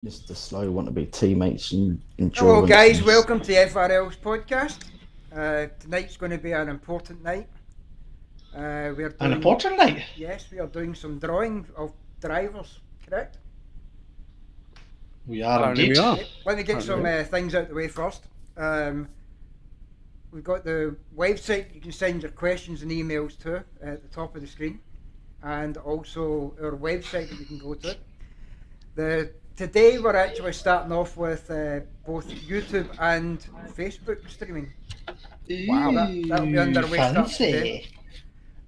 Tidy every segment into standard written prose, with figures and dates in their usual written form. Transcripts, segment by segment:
Mr. Slow want to be teammates and endurance. Hello guys, welcome to the FRL's podcast. Tonight's going to be an important night. An important night? Yes, we are doing some drawing of drivers, correct? We are indeed. Let me get some things out of the way first. We've got the website you can send your questions and emails to at the top of the screen, and also our website that you can go to. Today we're actually starting off with both YouTube and Facebook streaming. Wow, that'll be underway fancy.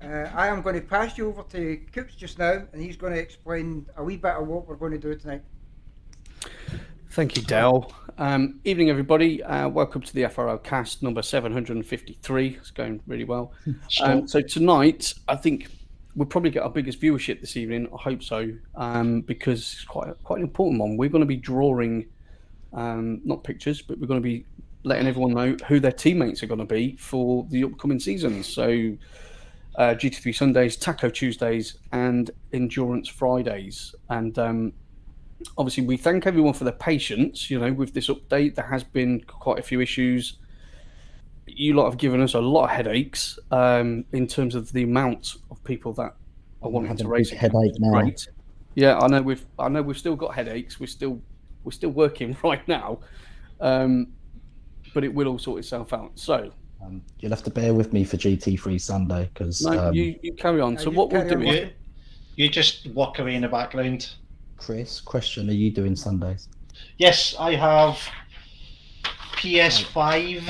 I am going to pass you over to Coops just now, and he's going to explain a wee bit of what we're going to do tonight. Thank you, Dale. Evening, everybody. Welcome to the FRL'Cast number 753. It's going really well. So tonight, I think we'll probably get our biggest viewership this evening. I hope so, because it's quite an important one. We're going to be drawing, not pictures, but we're going to be letting everyone know who their teammates are going to be for the upcoming season. So GT3 Sundays, Taco Tuesdays, and Endurance Fridays. And obviously, we thank everyone for their patience. You know, with this update, there has been quite a few issues. You lot have given us a lot of headaches in terms of the amount of people that are wanting to raise headache now. Right. Yeah, I know we've still got headaches. We're still working right now, but it will all sort itself out. So you'll have to bear with me for GT3 Sunday because you carry on. So what we'll do is you just walk away in the background. Chris, question: are you doing Sundays? Yes, I have. PS5.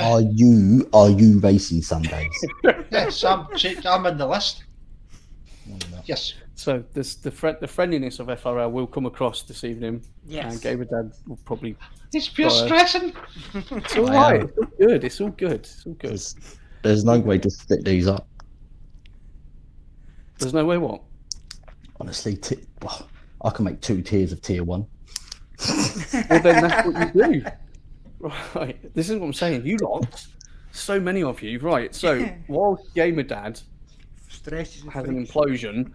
Are you racing Sundays? Yes, I'm in the list. Yes. So the friendliness of FRL will come across this evening. Yes. And Gamer Dad will probably. It's pure stressing. It's all right. It's all good. It's all good. It's all good. There's no way to split these up. There's no way what? Honestly, I can make 2 tiers of tier 1. Well, then that's what you do. Right, this is what I'm saying. You lot, so many of you, right? So while Gamer Dad has an implosion,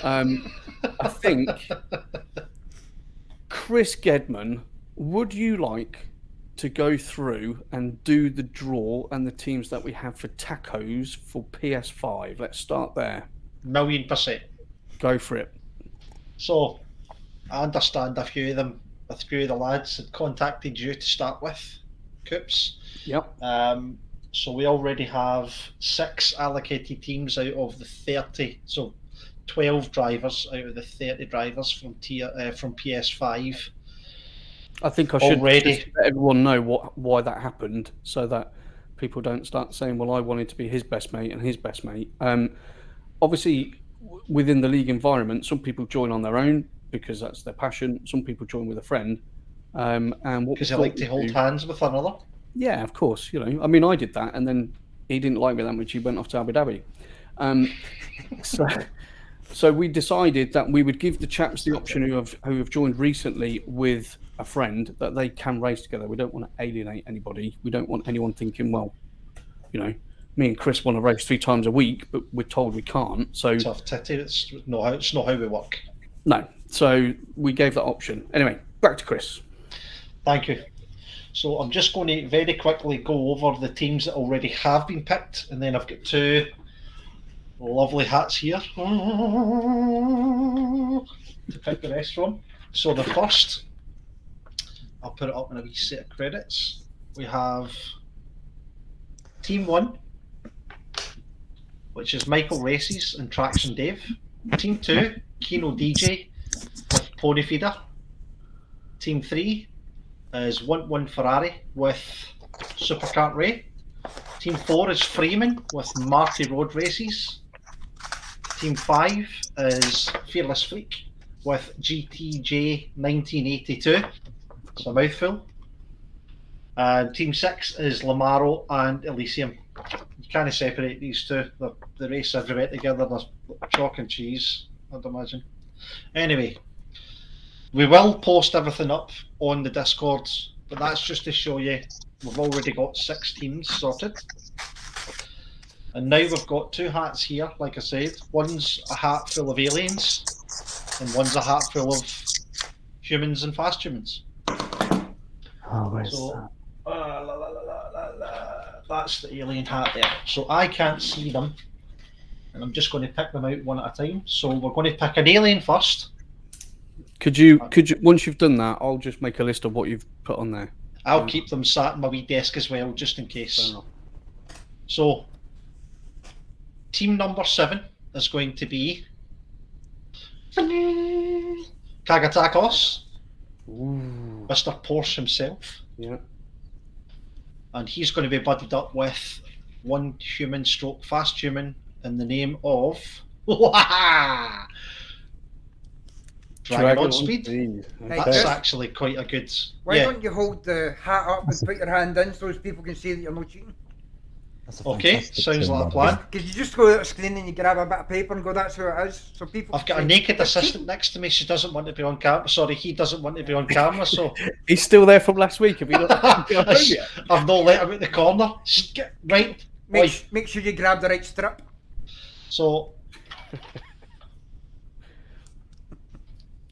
I think Chris Gedman, would you like to go through and do the draw and the teams that we have for tacos for PS5? Let's start there. 1,000,000%. Go for it. So, I understand a few of the lads had contacted you to start with, Coops. Yep. So we already have 6 allocated teams out of the 30. So 12 drivers out of the 30 drivers from PS5. I think I should already let everyone know why that happened, so that people don't start saying, "Well, I wanted to be his best mate and his best mate." Obviously, within the league environment, some people join on their own because that's their passion. Some people join with a friend, and because they like to hold hands with another. Yeah, of course. You know, I mean, I did that, and then he didn't like me that much. He went off to Abu Dhabi. So we decided that we would give the chaps the option who have joined recently with a friend that they can race together. We don't want to alienate anybody. We don't want anyone thinking, well, you know, me and Chris want to race 3 times a week, but we're told we can't. So tough titty. It's not how we work. No. So we gave that option. Anyway, back to Chris. Thank you. So I'm just going to very quickly go over the teams that already have been picked, and then I've got 2 lovely hats here to pick the rest from. So the first, I'll put it up in a wee set of credits. We have Team 1, which is Michael Races and Traction Dave. Team 2, Kino DJ with Pony Feeder. Team 3 is 1 Ferrari with Superkart Ray. Team 4 is Freeman with Marty Road Races. Team 5 is Fearless Freak with GTJ 1982. It's a mouthful. And Team 6 is Lamaro and Elysium. You can't separate these two. They race everywhere together. They're chalk and cheese, I'd imagine. Anyway, we will post everything up on the Discord, but that's just to show you we've already got 6 teams sorted. And now we've got 2 hats here, like I said. One's a hat full of aliens, and one's a hat full of humans and fast humans. Oh, where's So that? that's the alien hat there. So I can't see them, and I'm just going to pick them out one at a time. So we're going to pick an alien first. Could you once you've done that, I'll just make a list of what you've put on there. I'll keep them sat on my wee desk as well, just in case. So, team number 7 is going to be Kagatakos, Mr. Porsche himself. Yeah. And he's going to be buddied up with one human stroke fast human in the name of Dragon on Speed. Hey, That's Chris, actually quite a good. why don't you hold the hat up and put your hand in so people can see that you're not cheating? That's a Okay, fantastic sounds team, like a by the way. plan. Because you just go to the screen and you grab a bit of paper and go, that's who it is. So people. I've got a can naked see- assistant next to me. She doesn't want to be on camera. Sorry, he doesn't want to be on camera. So He's still there from last week. Have you not got home yet? I've not let him out the corner. Right. Oi. Make sure you grab the right strip. So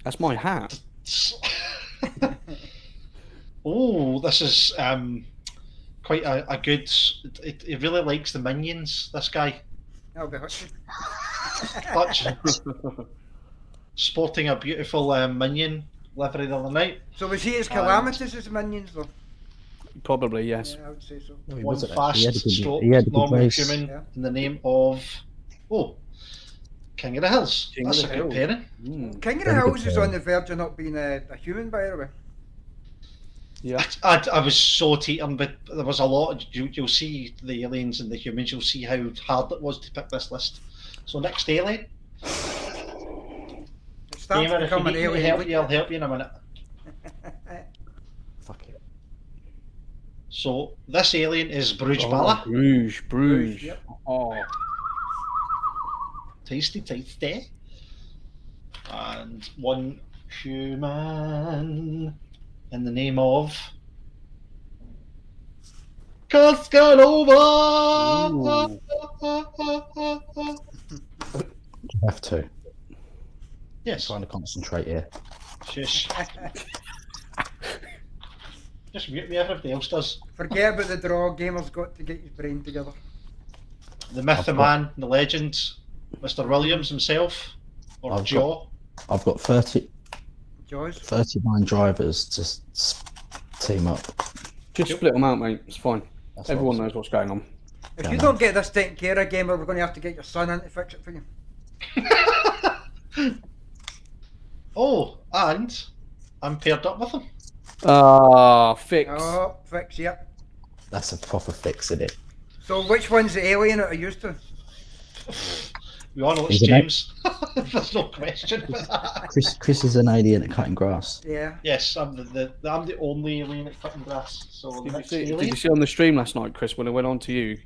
That's my hat. oh, this is quite a good. He really likes the minions. This guy, That'll be hot. Hutch, sporting a beautiful minion livery the other night. So was he as calamitous as the minions though? Probably, yes. Yeah, I would say so. No, he One wasn't fast actually. He had a good- stroke he had a good normal race. human Yeah. in the name of King of the Hills. King of That's the a good Hill. pairing. King of the Very good Hills is player. on the verge of not being a human, by the way. Yeah. I was so teetering, but there was a lot. You'll see the aliens and the humans. You'll see how hard it was to pick this list. So next alien. It starts Gamer, to if you become an need me to alien. help you, I'll help you in a minute. Fuck it. So this alien is Bruges Oh, Bala. Bruges. Yep. Oh, Tasty. And one human in the name of Cascanova. You have to. Yes. Trying to concentrate here. Shush. Just mute me, everybody else does. Forget about the draw. Gamer's got to get his brain together. The myth, I've the got- man, the legend, Mr. Williams himself, or I've Jaw. I've got 39 Jaws. drivers to team up. just split them out, mate. It's fine. That's Everyone what knows what's going on. If Yeah, you no. don't get this taken care of, Gamer, we're going to have to get your son in to fix it for you. Oh, and I'm paired up with him. Ah, fix. Oh, fix, yep. That's a proper fix, isn't it? So which one's the alien that I used to? We all know it's He's an James. There's no question about that. Chris is an alien at cutting grass. Yeah. Yes, I'm I'm the only alien at cutting grass. So the Did you, next see, did alien. you see on the stream last night, Chris, when I went on to you?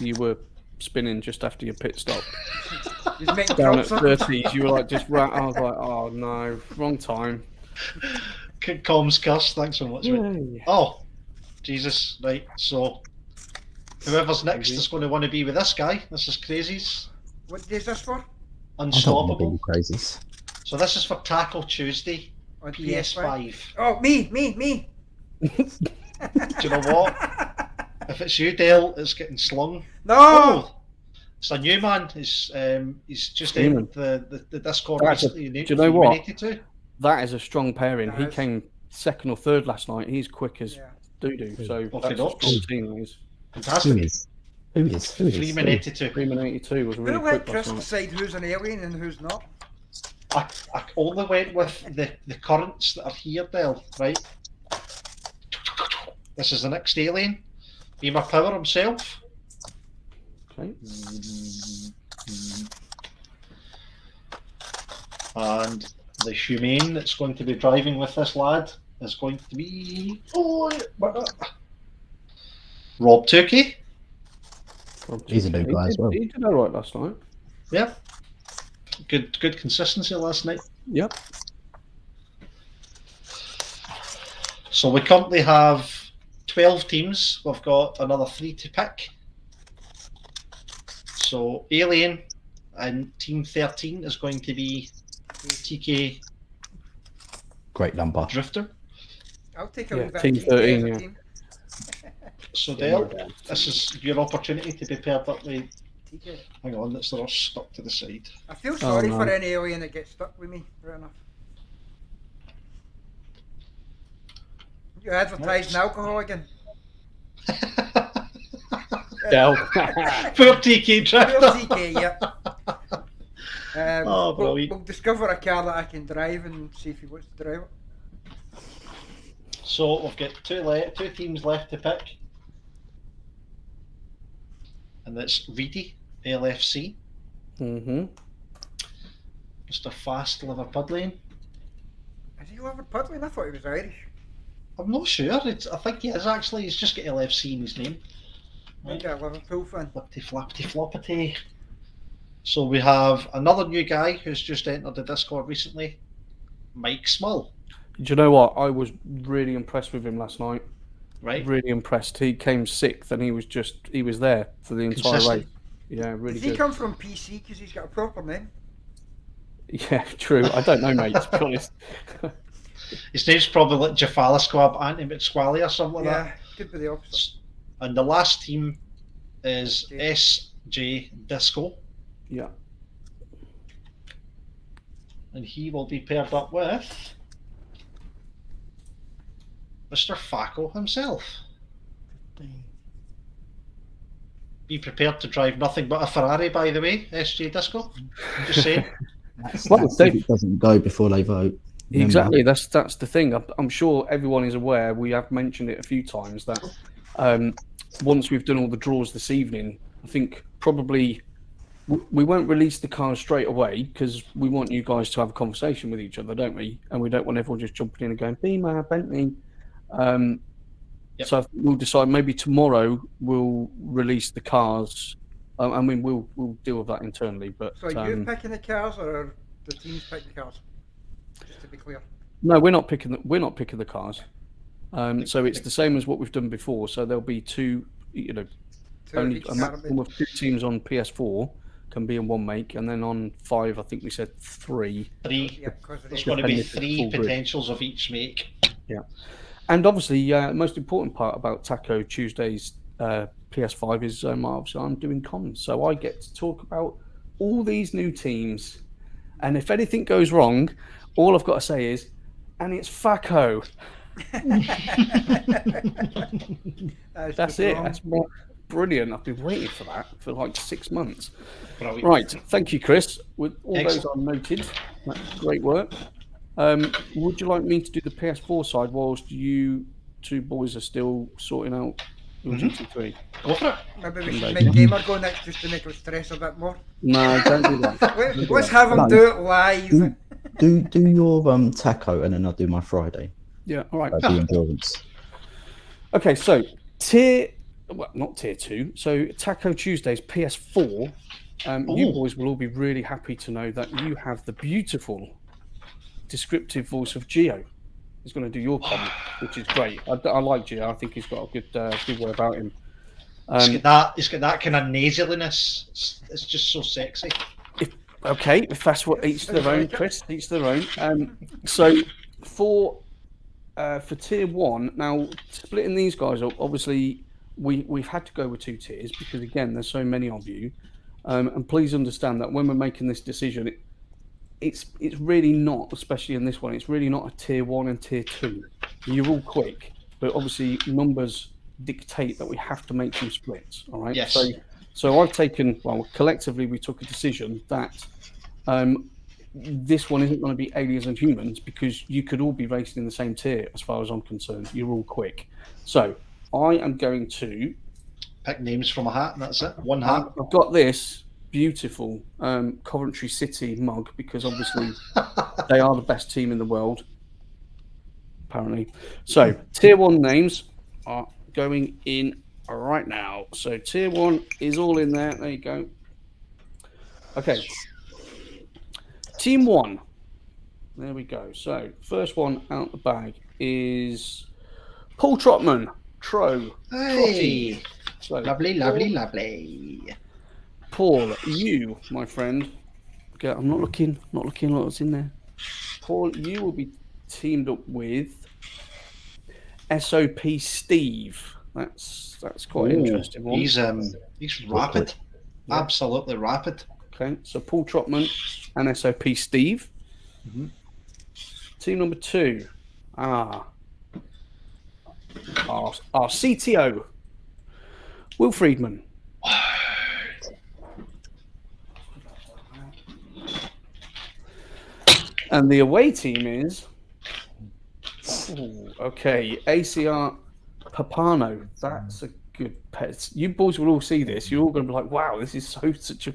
You were spinning just after your pit stop. He's making Down at props. 30s, you were like just right. I was like, oh no, wrong time. Comms curse, thanks so much. Mate. Oh, Jesus, right. So, whoever's next is going to want to be with this guy. This is Crazies. What day is this for? I don't want to be Unstoppable. crazies. So, this is for Tackle Tuesday, On PS5. Oh, me. Do you know what? If it's you, Dale, it's getting slung. No! Oh! It's a new man. He's just Streaming. in the Discord That's a- recently. do you know what? To. That is a strong pairing. He That is. came second or third last night. He's quick as Yeah. doo-doo. So Okie that's a dokes. strong team. That is. Who Fantastic. is? Who is? Who is? 3-82. Freeman 82 was really Who let quick Chris last night. decide who's an alien and who's not? I only went with the currents that are here, Dale, right? This is the next alien. Be my power himself. Okay. And the humane that's going to be driving with this lad is going to be Rob Tukey. He's a new guy as well. He did all right last night. Yeah. Good consistency last night. Yep. So we currently have 12 teams. We've got another 3 to pick. So Alien and Team 13 is going to be TK Great number. Drifter. I'll take a Yeah, wee bit team of GT 13, as a yeah. team. So Dale, this is your opportunity to be paired up with. TK. Hang on, that's the horse stuck to the side. I feel sorry no. for any alien that gets stuck with me. Fair enough. You advertising alcohol again? Del. Poor TK Real Drifter. TK, yeah. Oh, we'll brilliant. discover a car that I can drive and see if he wants to drive it. So we've got two teams left to pick. And that's Reedy, LFC. Mm-hmm. Mr. Fast Liverpudlian. Is he Liverpudlian? I thought he was Irish. I'm not sure. I think he is actually. He's just got LFC in his name. Right. A Liverpool fan. Flippity flappity floppity. So we have another new guy who's just entered the Discord recently, Mike Small. Do you know what? I was really impressed with him last night. Right. Really impressed. He came sixth and he was there for the entire Consistent. race. Yeah, really Does he good. come from PC because he's got a proper name? Yeah, true. I don't know, mate, to be honest. His name's probably like Jafala Squab Anti-McSqually or something like that. Could be the opposite. And the last team is SJ Disco. Yeah. And he will be paired up with Mr. Facco himself. Be prepared to drive nothing but a Ferrari, by the way, SJ Disco. Just saying. That's if it doesn't go before they vote. Remember? Exactly. That's the thing. I'm sure everyone is aware. We have mentioned it a few times that once we've done all the draws this evening, I think probably we won't release the cars straight away because we want you guys to have a conversation with each other, don't we? And we don't want everyone just jumping in and going, "Beamer, Bentley." Yep. So I think we'll decide maybe tomorrow we'll release the cars. I mean, we'll deal with that internally. But So are you picking the cars or the teams pick the cars? Just to be clear. no, we're not picking the cars. So it's the same as what we've done before. So there'll be two, Two only each a car, maximum of 2 teams on PS4 can be in one make, and then on 5, I think we said 3. Three. Yeah, because There's going to be Depending on 3 full grid. potentials of each make. Yeah, and obviously, the most important part about Taco Tuesday's PS5 is obviously I'm doing comms, so I get to talk about all these new teams, and if anything goes wrong, all I've got to say is, and it's Facco. That's it. That's brilliant. I've been waiting for that for like 6 months. Brilliant. Right. Thank you, Chris. With all Excellent. those are noted. That's great work. Would you like me to do the PS4 side whilst you two boys are still sorting out your GT3? Go for it. Maybe we should Someday. make Gamer go next just to make him stress a bit more. No, don't do that. Let's have him No. do it live. Do your taco and then I'll do my Friday. Yeah. All right. The endurance. Okay. So not tier 2. So Taco Tuesdays PS4. You boys will all be really happy to know that you have the beautiful descriptive voice of Gio. He's going to do your comment, which is great. I like Gio. I think he's got a good way about him. He's got that kind of nasaliness. It's just so sexy. Okay, if that's what each to their own, Chris. Each to their own. So for tier 1, now splitting these guys up, obviously we've had to go with 2 tiers because again there's so many of you, and please understand that when we're making this decision, it's really not, especially in this one, it's really not a tier 1 and tier 2. You're all quick, but obviously numbers dictate that we have to make some splits. All right. Yes. So I've taken, collectively we took a decision that this one isn't going to be aliens and humans because you could all be racing in the same tier as far as I'm concerned. You're all quick. So I am going to Pick names from a hat, and that's it. One hat. I've got this beautiful Coventry City mug because obviously they are the best team in the world, apparently. So tier 1 names are going in right now. So tier 1 is all in there. There you go. Okay. Team 1. There we go. So first one out the bag is Paul Trotman. Hey. So, Lovely. Paul, you, my friend. Okay, I'm not looking at what's in there. Paul, you will be teamed up with SOP Steve. That's quite an interesting one. He's rapid, Yeah. absolutely rapid. Okay, so Paul Trotman and SOP Steve. Mhm. Team number 2. Our CTO, Will Friedman. And the away team is, ACR Papano. That's a good pet. You boys will all see this. You're all going to be like, wow, this is such a...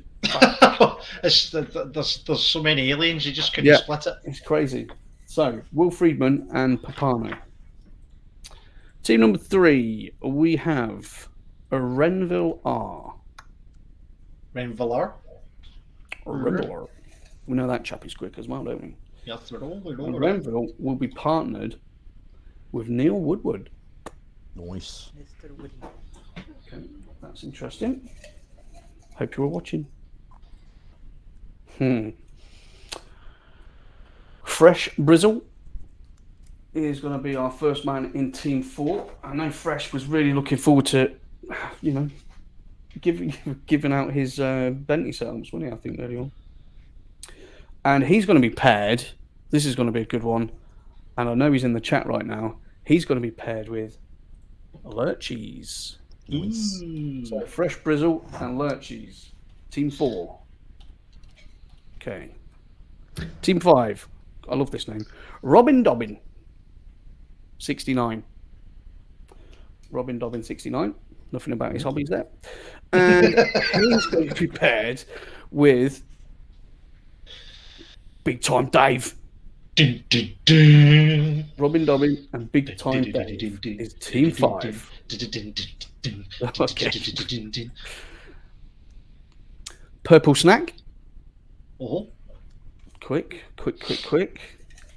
There's so many aliens, you just couldn't split it. It's crazy. So, Will Friedman and Papano. Team number 3, we have a Renville R. Renville. We know that chap is quick as well, don't we? Yes, And Renville will be partnered with Neil Woodward. Nice. Mr. Woody. Okay, that's interesting. Hope you were watching. Fresh Brizzle is going to be our first man in Team 4. I know Fresh was really looking forward to, giving out his Bentley settlements, wasn't he? I think early on. And he's going to be paired. This is going to be a good one. And I know he's in the chat right now. He's going to be paired with Lurchies. So Fresh Brizzle and Lurchies. Team 4. Okay. Team 5. I love this name. Robin Dobbin. 69. Robin Dobbin, 69. Nothing about his hobbies there. And he's going to be paired with Big Time Dave. Robin Dobbin and Big Time Dave is Team 5. Okay. Purple Snack. Oh. Quick.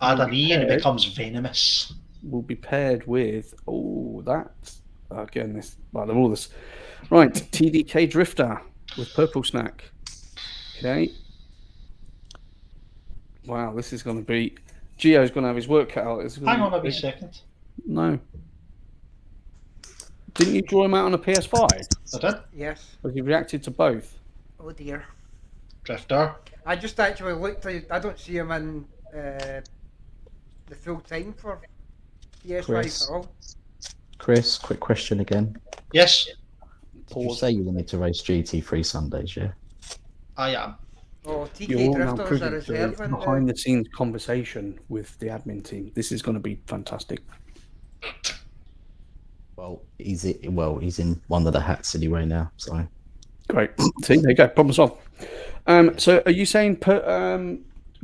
Add an E and it becomes venomous. Will be paired with they're all this. Right, TDK Drifter with Purple Snack. Okay. Wow, this is going to be... Gio's going to have his work cut out. Hang on a second. No. Didn't you draw him out on a PS5? I did. Yes. Or he reacted to both? Oh dear. Drifter. I just actually looked. I don't see him in the full time for PS5 at all. Chris, quick question again. Yes, Did you say you wanted to race GT3 Sundays, yeah? I am. Oh, You're TK all now Drifter's a privy to reserve the in behind the scenes conversation with the admin team. This is going to be fantastic. Well, he's in one of the hats anyway now, so... Great. See, there you go. Problem solved. So are you saying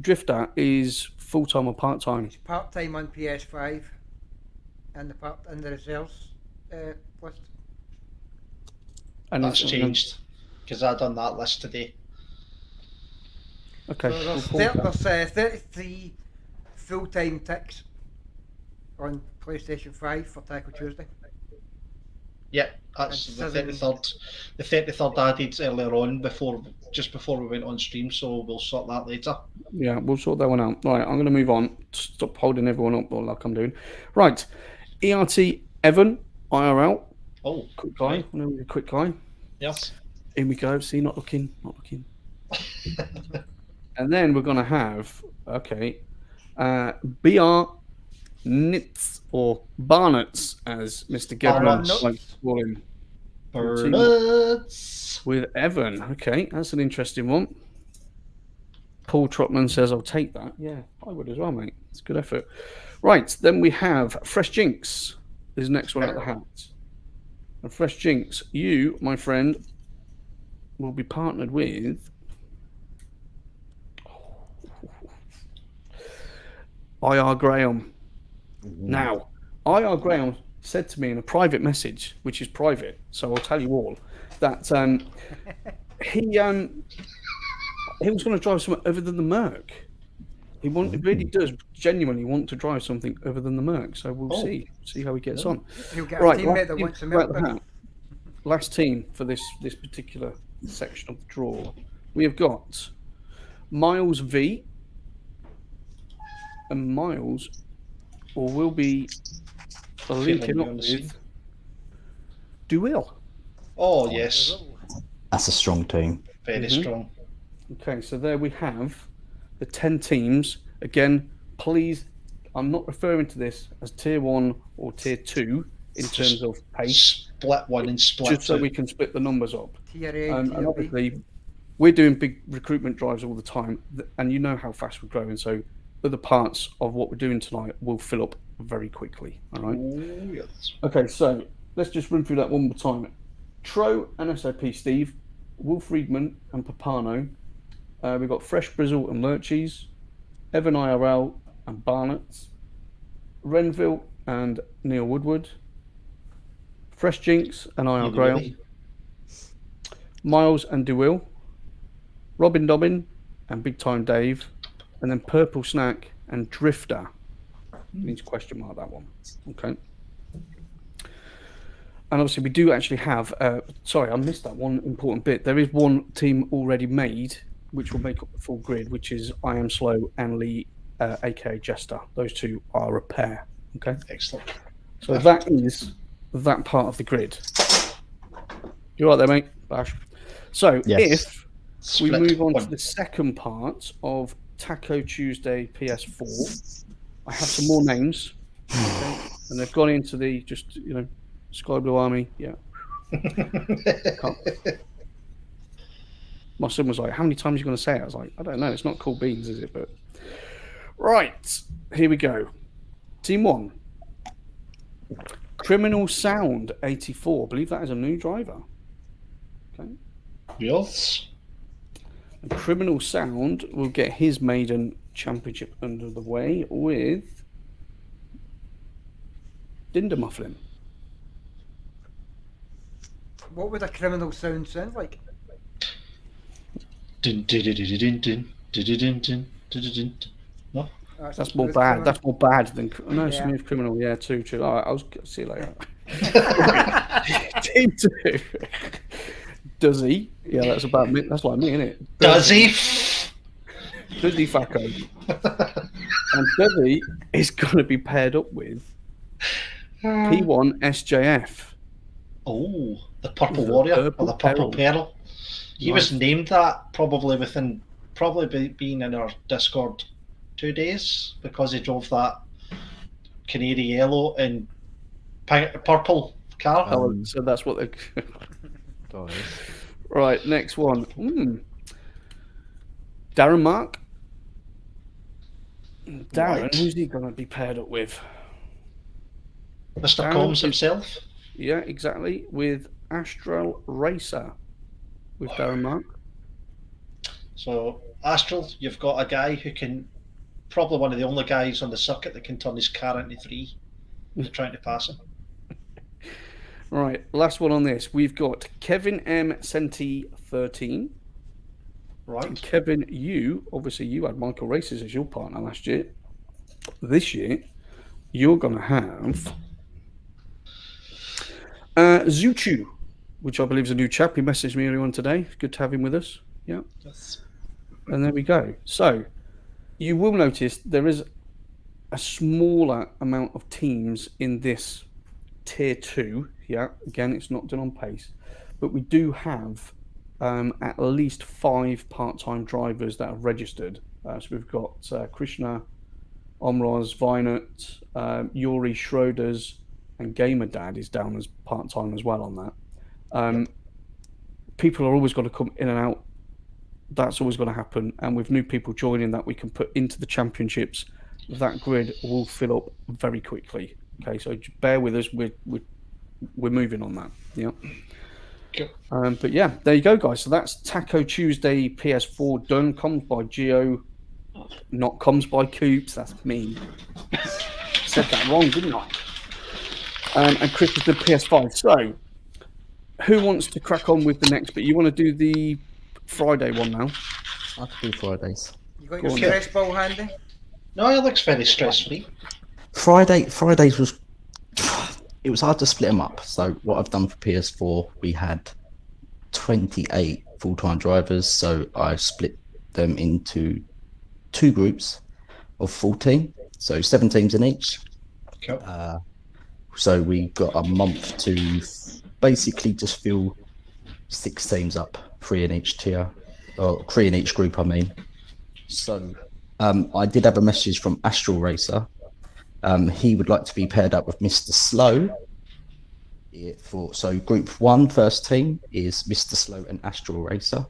Drifter is full-time or part-time? It's part-time on PS5 and the reserves list. And That's changed because I done that list today. Okay. So there's 33 full-time ticks on PlayStation 5 for Tackle Tuesday. Yeah, that's the 33rd. The 33rd added earlier on just before we went on stream, so we'll sort that later. Yeah, we'll sort that one out. Right, I'm going to move on. Stop holding everyone up like I'm doing. Right, ERT Evan IRL. Oh, quick guy. right. Quick guy. Yes. In we go. See, not looking. And then we're going to have BR Nitz or Barnetts, as Mr. Gavin likes to call him. Barnetts with Evan. Okay, that's an interesting one. Paul Trotman says, "I'll take that." Yeah, I would as well, mate. It's a good effort. Right, then we have Fresh Jinx. Is the next one out of the hat. And Fresh Jinx, you, my friend, will be partnered with IR Graham. Now, IR Graham said to me in a private message, which is private, so I'll tell you all, that he was going to drive something other than the Merc. He really does genuinely want to drive something other than the Merc, so we'll see how he gets on. He'll get a teammate that wants to milk them. Last team for this particular section of the draw, we have got Miles V, and Miles will be linking up on the scene. with Duil. Oh, yes. That's a strong team. Very strong. Okay, so there we have the 10 teams. Again, please, I'm not referring to this as tier 1 or tier 2 in terms of pace. Split 1 and split 2. Just so we can split the numbers up. Tier A, And tier B. obviously, we're doing big recruitment drives all the time, and you know how fast we're growing. So other parts of what we're doing tonight will fill up very quickly. All right. Oh, yes. Okay, so let's just run through that one more time. Tro and SOP Steve, Wolf Friedman and Papano. We've got Fresh Brizzle and Lurchies, Evan IRL and Barnett, Renville and Neil Woodward, Fresh Jinx and IR Graham, Miles and DeWill, Robin Dobbin and Big Time Dave, and then Purple Snack and Drifter. Needs question mark that one. Okay. And obviously, we do actually have. Sorry, I missed that one important bit. There is one team already made, which will make up the full grid, which is I Am Slow and Lee, aka Jester. Those two are a pair. Okay. Excellent. So that is that part of the grid. You right there, mate? Bash. So Yes. if Split we move on one. to the second part of Taco Tuesday PS4, I have some more names, okay? And they've gone into the Sky Blue Army. Yeah. My son was like, "How many times are you going to say it?" I was like, "I don't know. It's not cool beans, is it?" But right, here we go. Team 1, Criminal Sound 84. I believe that is a new driver. Okay. Yes. And Criminal Sound will get his maiden championship under the way with Dinder Mufflin. What would a criminal sound sound like? Dun, dun, dun, dun, dun, dun, dun, dun, dun, dun, dun, dun. No? That's more smooth bad. criminal. That's more bad than no Yeah. Smooth Criminal. Yeah, true. All right, I'll see you later. Team 2. Does he? Yeah, that's about me. That's like me, isn't it? Does he? Does he, Facco? And Dovey is going to be paired up with P1 SJF. Oh, the Purple The Warrior Purple or the Purple Peril. He was Nice. named that being in our Discord 2 days because he drove that canary yellow and purple car. Oh, so that's what they. Right, next one. Darren Mark. Darren, Right. who's he going to be paired up with? Mr. Darren Combs is- himself. Yeah, exactly. With Astral Racer. With Darren Mark. So, Astral, you've got a guy who can, probably one of the only guys on the circuit that can turn his car into 3. They're trying to pass him. Right, last one on this. We've got Kevin M. Senti 13. Right. Kevin, obviously you had Michael Races as your partner last year. This year, you're going to have Zuchu, which I believe is a new chap. He messaged me earlier on today. Good to have him with us. Yeah. Yes. And there we go. So you will notice there is a smaller amount of teams in this tier 2. Yeah. Again, it's not done on pace, but we do have at least 5 part-time drivers that have registered. So we've got Krishna, Omroz, Vinet, Yuri Schroders, and Gamer Dad is down as part-time as well on that. People are always going to come in and out. That's always going to happen. And with new people joining that we can put into the championships, that grid will fill up very quickly. Okay, so bear with us. We're moving on that. Yeah. Cool. But yeah, there you go, guys. So that's Taco Tuesday PS4 done. Comes by Geo, not comes by Coops. That's me. Said that wrong, didn't I? And Chris is the PS5. So, who wants to crack on with the next bit? You want to do the Friday one now? I could do Fridays. You got Go your on stress ball handy? No, it looks very stress-free. Fridays was it was hard to split them up. So what I've done for PS4, we had 28 full-time drivers. So I split them into 2 groups of 14. So 7 teams in each. Cool. So we got a month to basically just fill 6 teams up, 3 in each tier, or 3 in each group, I mean. So I did have a message from Astral Racer. He would like to be paired up with Mr. Slow. So group 1, first team, is Mr. Slow and Astral Racer.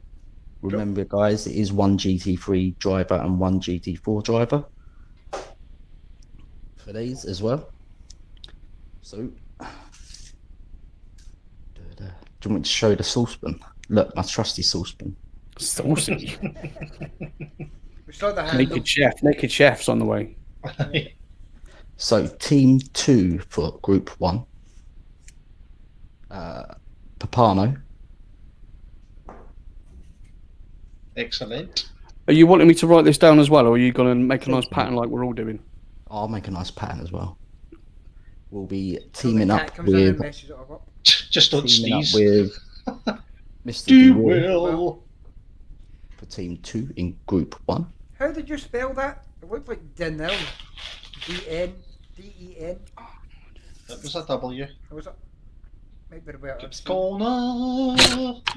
Remember, guys, it is 1 GT3 driver and 1 GT4 driver for these as well. So, do you want me to show the saucepan? Look, my trusty saucepan. Saucy. We saw the handle. Naked chef's on the way. So, team 2 for group 1. Papano. Excellent. Are you wanting me to write this down as well, or are you going to make a nice pattern like we're all doing? I'll make a nice pattern as well. We'll be So the teaming cat up comes in and with messes it all up. Just don't sneeze. with Mr. Do DeWill well. for team 2 in group 1. How did you spell that? It looked like Denel. D-N-D-E-N. That was a W. Or was it? Might be about It's corner.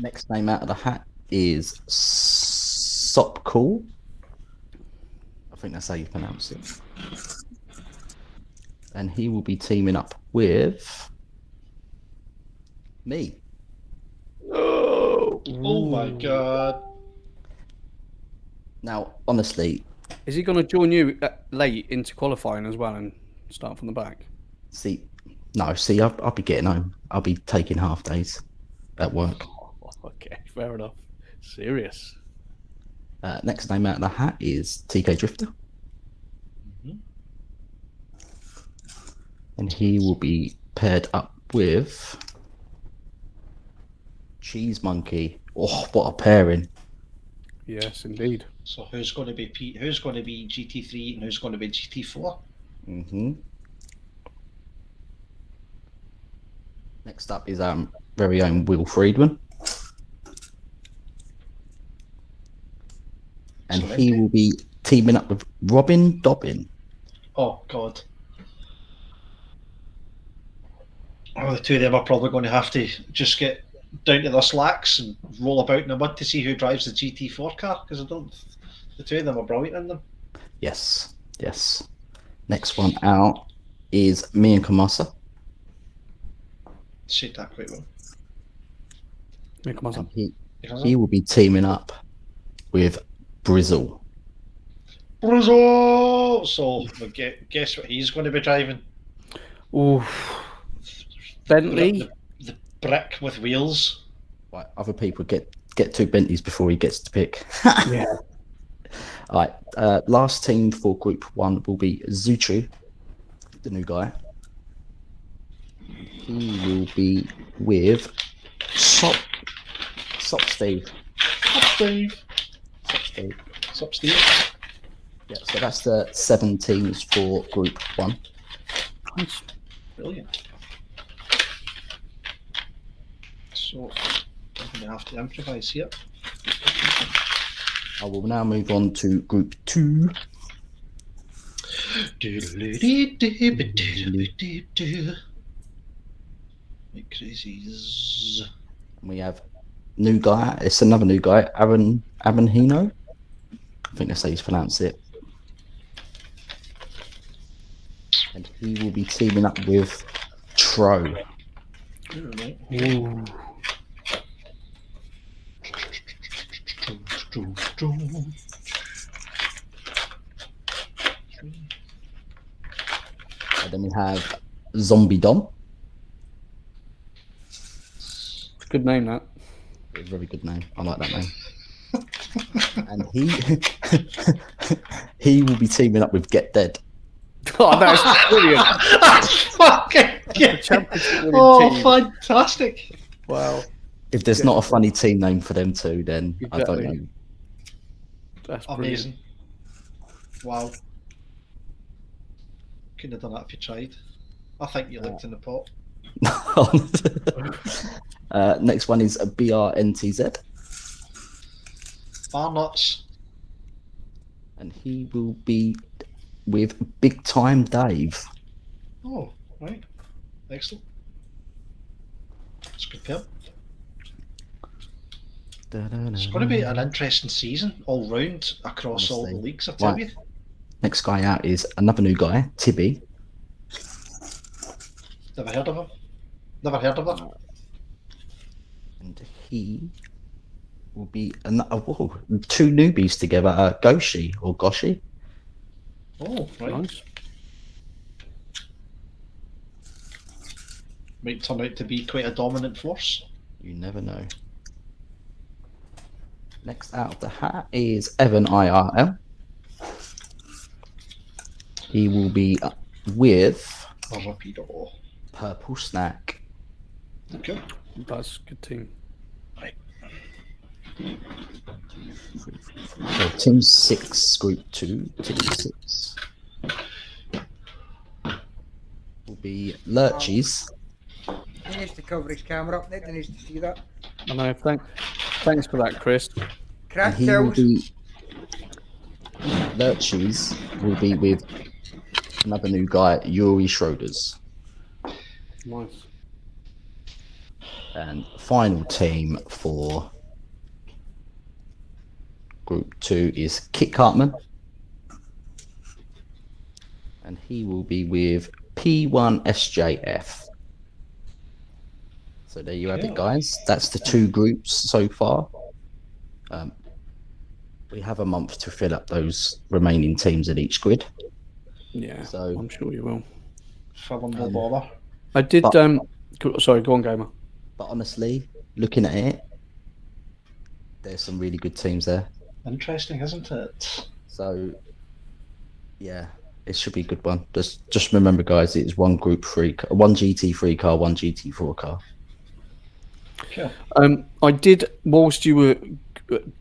Next name out of the hat is Sopcool. I think that's how you pronounce it. And he will be teaming up with me. Oh my god. Now, honestly, Is he going to join you late into qualifying as well and start from the back? I'll be getting home. I'll be taking half days at work. Okay, fair enough. Serious. Next name out of the hat is TK Drifter. And he will be paired up with Cheese Monkey. Oh, what a pairing. Yes, indeed. So who's going to be Pete? Who's going to be GT3 and who's going to be GT4? Next up is our very own Will Friedman. And he will be teaming up with Robin Dobbin. Oh god. Oh, the two of them are probably going to have to just get down to their slacks and roll about in the mud to see who drives the GT4 car, because the two of them are brilliant in them. Yes. Next one out is me and Kamasa. Shit, that quick one. And he will be teaming up with Brizzle. So guess what he's going to be driving? Ooh. Bentley. The brick with wheels. Right, other people get 2 Bentleys before he gets to pick. Yeah. All right, last team for group 1 will be Zuchu, the new guy. He will be with Sop Steve. Yeah, so that's the 7 teams for group 1. Nice. Brilliant. So I'm going to have to improvise here. I will now move on to group 2. Like crazies. We have new guy. It's another new guy, Aaron Hino. I think that's how you pronounce it. And he will be teaming up with Tro. Ooh. And then we have Zombie Dom. It's a good name, that. It's a very good name. I like that name. And he will be teaming up with Get Dead. Oh, that's brilliant. That's fucking fantastic. Wow. If there's not a funny team name for them two, then I don't Exactly. know. That's brilliant. Amazing. Wow. Couldn't have done that if you tried. I think you looked in the pot. Next one is a BRNTZ. Bar nuts. And he will be with Big Time Dave. Oh, right. Excellent. It's good pair. It's going to be an interesting season all round across all the Honestly. leagues, I tell Right. you. Next guy out is another new guy, Tibby. Never heard of him. Never heard of her. And he will be two newbies together, Goshi or Goshi. Oh, right. Nice. Might turn out to be quite a dominant force. You never know. Next out of the hat is Evan IRL. He will be with A rapido. Purple Snack. Okay. That's a good team. Right. So Team 6, Group 2, Team 6 will be Lurchies. He needs to cover his camera up, Ned. He needs to see that. I know. Thanks for that, Chris. And Crack he will tells. be Lurchies will be with another new guy, Yuri Schroders. Nice. And final team for Group 2 is Kit Cartman. And he will be with P1SJF. So there you have it, guys. That's the two groups so far. We have a month to fill up those remaining teams in each grid. Yeah, So- I'm sure you will. Fill in the bother. I did. But- Sorry, go on, Gamer. But honestly, looking at it, there's some really good teams there. Interesting, isn't it? So, yeah, it should be a good one. Just remember, guys, it's one Group 3, one GT3 car, one GT4 car. Okay. I did, whilst you were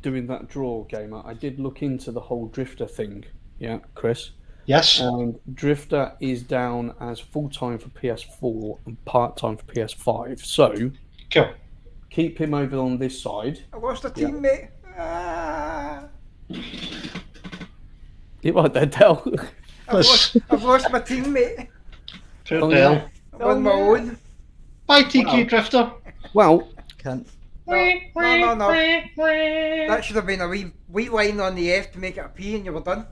doing that draw, Gamer, I did look into the whole drifter thing. Yeah, Chris. Yes. And drifter is down as full time for PS4 and part time for PS5. So Cool. keep him over on this side. I lost a teammate. Ah. You right there, Del? I've lost my teammate. Poor Oh, Dale. yeah. I'm on my own. Bye, TQ Wow. Drifter. Well, Can't. No. That should have been a wee line on the F to make it a P and you were done.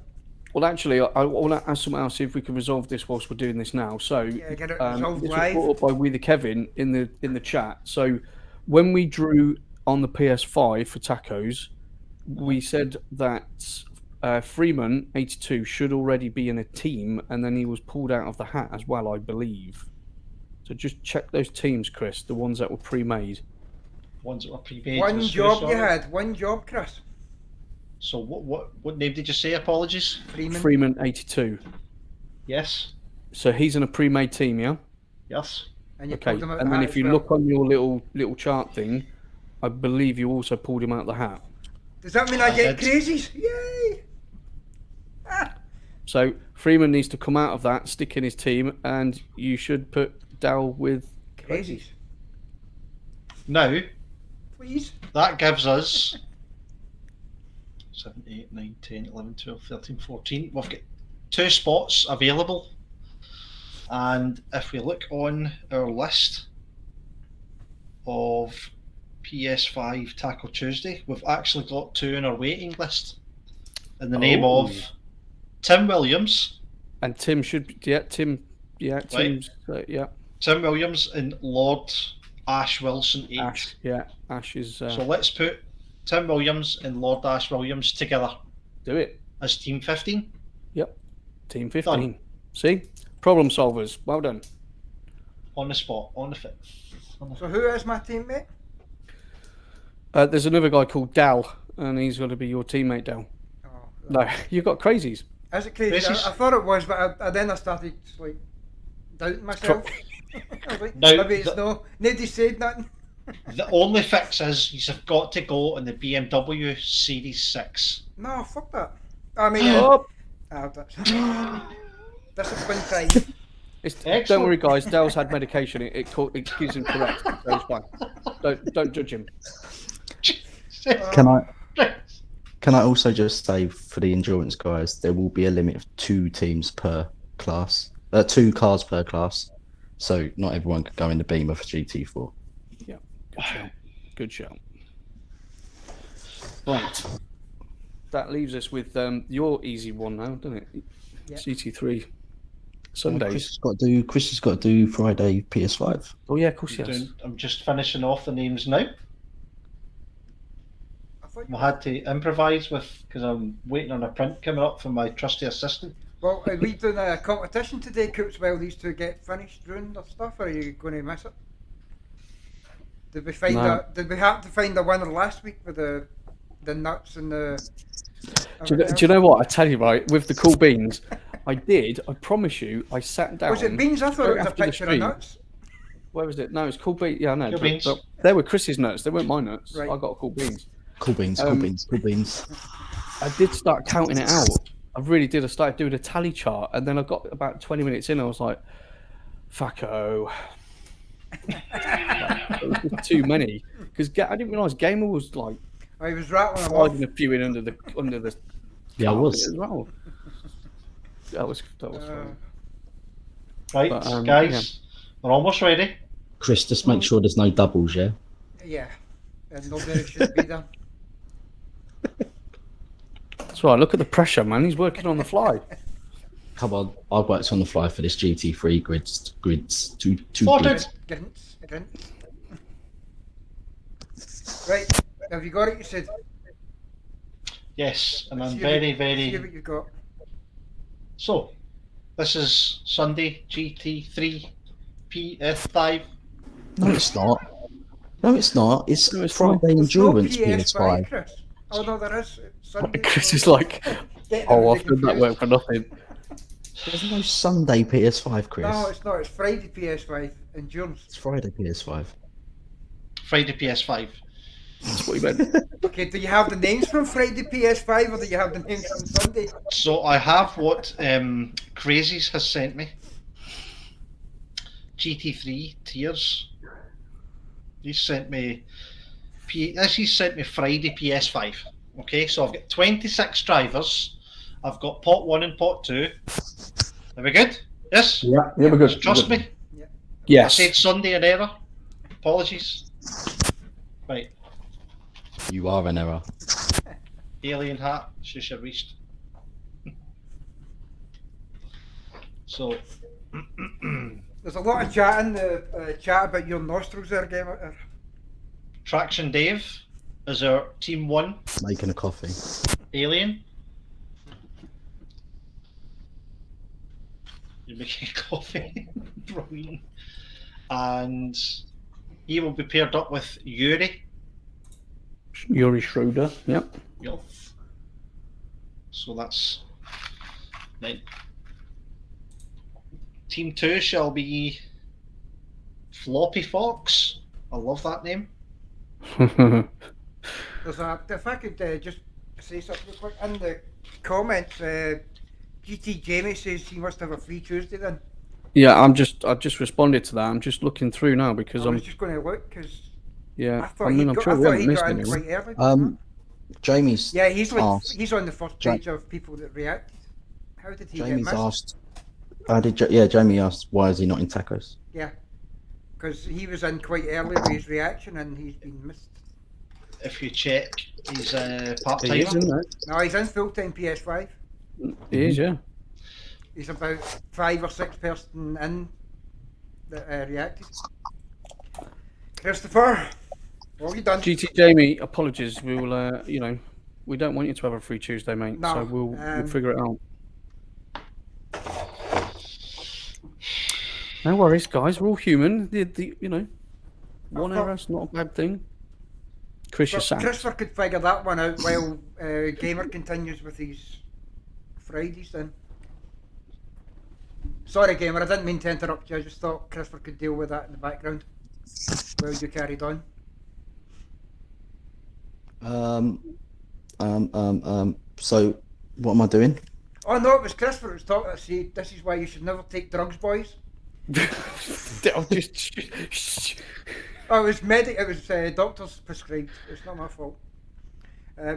well, actually, I want to ask someone else see if we can resolve this whilst we're doing this now. So, Yeah, get it resolved this was live. brought up by We the Kevin in the chat. So, when we drew on the PS5 for tacos, we said that Freeman 82 should already be in a team, and then he was pulled out of the hat as well, I believe. So just check those teams, Chris, the ones that were pre-made. Ones that were prepaid. One was job who, you sorry? had. One job, Chris. So what name did you say? Apologies. Freeman. Freeman 82. Yes. So he's in a pre-made team, yeah. Yes. And you Okay. pulled him out And the then hat if as you well. look on your little chart thing, I believe you also pulled him out of the hat. Does that mean I get did. crazies? Yay! Ah. So Freeman needs to come out of that, stick in his team, and you should put Dal with Crazies. Now Please. that gives us 7, 8, 9, 10, 11, 12, 13, 14. We've got 2 spots available. And if we look on our list of PS5 Tackle Tuesday, we've actually got 2 in our waiting list. In the name Oh. of Tim Williams. And Tim should Tim's yeah. Tim Williams and Lord Ash Wilson 8. Ash is So let's put Tim Williams and Lord Ash Williams together do it. as Team 15. Team 15. See? Problem solvers. Well done. On the spot, on the fit. So who is my teammate? There's another guy called Dal, and he's going to be your teammate, Dal. Oh, No, you've got crazies. is it crazy? This is- I thought it was, but then I started like doubting myself. I was like, Now, maybe it's no. Nobody said nothing. The only fix is you've got to go on the BMW Series 6. No, fuck that. I mean, Oh, discipline time. don't Excellent. worry, guys. Dal's had medication. It gives him correct. So it's fine. Don't judge him. Can I also just say for the endurance guys, there will be a limit of 2 teams per class, 2 cars per class. so not everyone could go in the Beamer for GT4. Yeah, good shout. Good shout. Right. That leaves us with your easy one now, doesn't it? Yeah. GT3 Sundays. Chris has got to do Friday PS5. Oh yeah, of course he has. I'm just finishing off the names now. I thought I had to improvise because I'm waiting on a print coming up from my trusty assistant. Well, are we doing a competition today, Coops, while these two get finished doing their stuff, or are you going to miss it? Did we find No. Did we happen to find a winner last week with the nuts and the? Do you know what? I tell you, right, with the cool beans, I promise you, I sat down. Was it beans? I thought it was a after the picture of stream. nuts. Where was it? No, it's cool beans. Yeah, I know. Cool beans. But they were Chris's nuts. They weren't my nuts. Right. I got cool beans. Cool beans, cool beans, cool beans. I did start counting it out. I really did. I started doing a tally chart, and then I got about 20 minutes in. I was like, "Fucko." It was just too many because I didn't realise Gamer was like I was rattling them off. sliding a few in under the. Yeah, I carpet was. as well. That was fun. Right, But, guys, we're almost ready. Chris, just make sure there's no doubles, yeah? Yeah, and nobody should be there. That's right. Look at the pressure, man. He's working on the fly. Come on, I've worked on the fly for this GT3 grids. Two Sorted. grids. Grints. Right, have you got it? You said. Yes, and I'm See very, See very. what you got. So, this is Sunday GT3 PS5. No, it's not. No, it's not. It's No, it's Friday not. Endurance There's no PS5. Chris. Oh no, there is. It's Sunday. Chris is like, Getting "Oh, everybody I've done that confused. work for nothing." There's no Sunday PS5, Chris. No, it's not. It's Friday PS5 Endurance. It's Friday PS5. Friday PS5. That's what he meant. Okay, do you have the names from Friday PS5 or do you have the names from Sunday? So I have what Crazies has sent me. GT3 Tiers. He's sent me Friday PS5. Okay, so I've got 26 drivers. I've got pot 1 and pot 2. Are we good? Yes? Yeah, we're good. Trust me? I Yes. said Sunday in error. Apologies. Right. You are an error. Alien hat. Shush your reached. So. There's a lot of chat in the chat about your nostrils there, Gamer. Traction Dave is our team 1 Making a coffee. alien. You're making coffee. Brilliant. And he will be paired up with Yuri. Yuri Schroeder. Yep. Yep. So that's right. Team 2 shall be Floppy Fox. I love that name. There's if I could just say something real quick in the comments, GT Jamie says he must have a free Tuesday then. Yeah, I just responded to that. I'm just looking through now because I I'm. was just going to look because Yeah, I thought I mean, I'm sure we haven't he missed got in anyone. quite early. Jamie's Yeah, he's like asked. he's on the first page of people that reacted. How did he Jamie's get missed? asked. Jamie asked why is he not in tacos? Yeah, because he was in quite early with his reaction and he's been missed. If you check, he's part He is, timer. isn't it? No, he's in full-time PS5. He is, yeah. He's about 5 or 6 person in that reacted. Christopher, what have you done? GT Jamie, apologies. We will, we don't want you to have a free Tuesday, mate. No, So we'll figure it out. No worries, guys. We're all human. One error's not a bad thing. Chris, you're sacked. Christopher could figure that one out while Gamer continues with his Fridays then. Sorry, Gamer, I didn't mean to interrupt you. I just thought Christopher could deal with that in the background while you carried on. So what am I doing? Oh no, it was Christopher who was talking. See, this is why you should never take drugs, boys. I'll just. Oh, it was doctor's prescribed. It's not my fault.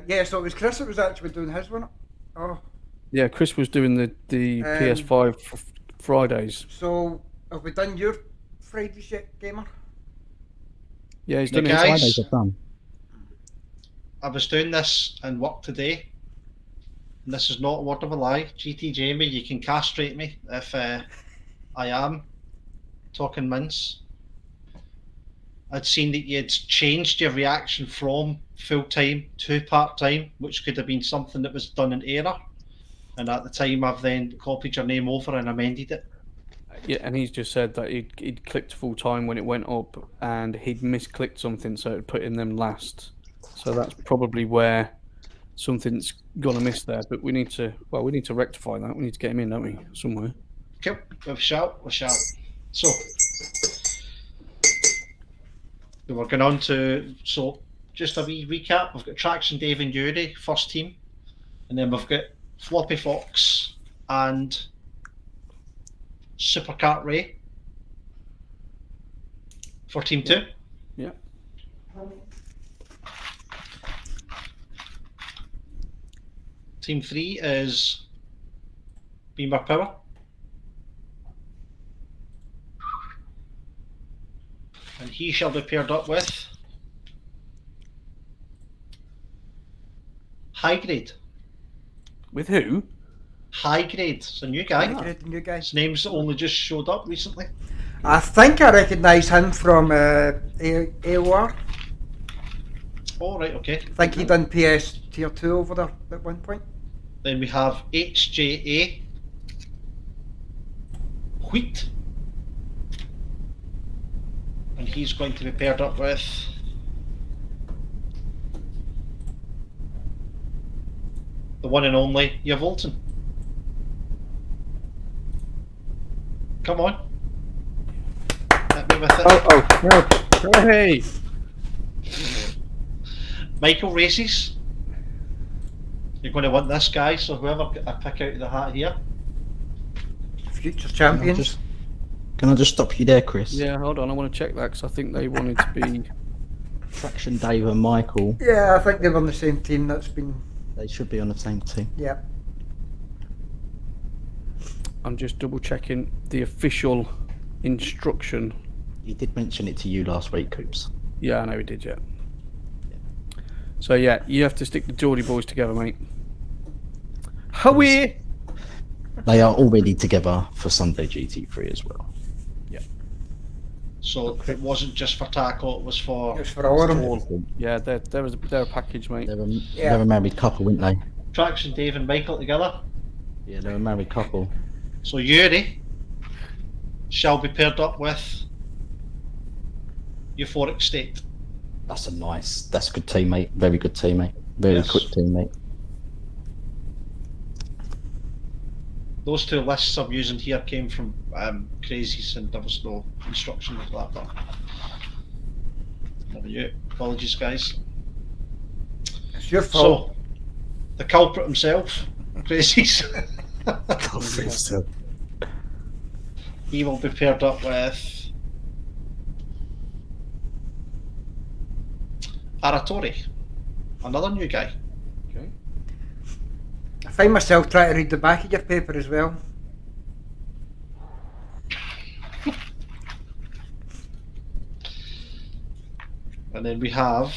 Yeah, so it was Chris that was actually doing his one. Oh. Yeah, Chris was doing the PS5 for Fridays. So have we done your Fridays yet, Gamer? Yeah, he's The done it. guys- Fridays are done. I was doing this in work today, and this is not a word of a lie. GT Jamie, you can castrate me if I am talking mince. I'd seen that you'd changed your reaction from full-time to part-time, which could have been something that was done in error. And at the time, I've then copied your name over and amended it. Yeah, and he's just said that he'd clicked full time when it went up, and he'd misclicked something, so it put in them last. So that's probably where something's gone amiss there. But we need to rectify that. We need to get him in, don't we, somewhere? Okay, we shall. So, we're going on to, so just a wee recap. We've got Traction Dave and Yuri, first team. And then we've got Floppy Fox and Supercat Ray for team 2. Yeah. Team 3 is Beamer Power. And he shall be paired up with High Grade. With who? High Grade. It's a new guy. Great, the new guy. His name's only just showed up recently. I think I recognise him from AOR. Oh, right, okay. I think he done PS Tier 2 over there at one point. Then we have HJA Wheat. And he's going to be paired up with the one and only Yavolton. Come on. Hit me with it. Oh, hey! Michael races. You're going to want this guy, so whoever I pick out of the hat here. Future champions. Can I just stop you there, Chris? Yeah, hold on. I want to check that because I think they wanted to be. Traction Dave and Michael, Yeah, I think they were on the same team. That's been, they should be on the same team. yeah. I'm just double checking the official instruction. He did mention it to you last week, Coops. Yeah, I know he did. Yeah. So yeah, you have to stick the Geordie boys together, mate. Howie. They are already together for Sunday GT3 as well. So it wasn't just for Taco, it was for It was for all of them. Yeah, they're a package, mate. They're a married couple, weren't they? Traction Dave and Michael together. Yeah, they're a married couple. So Yuri shall be paired up with Euphoric State. That's a good teammate. Very good teammate. Very Yes. quick teammate. Those two lists I'm using here came from Crazies, and there was no instruction with that. But never you. Apologies, guys. It's your fault. So, the culprit himself, Crazies, he will be paired up with Aratori, another new guy. Okay. I find myself trying to read the back of your paper as well. And then we have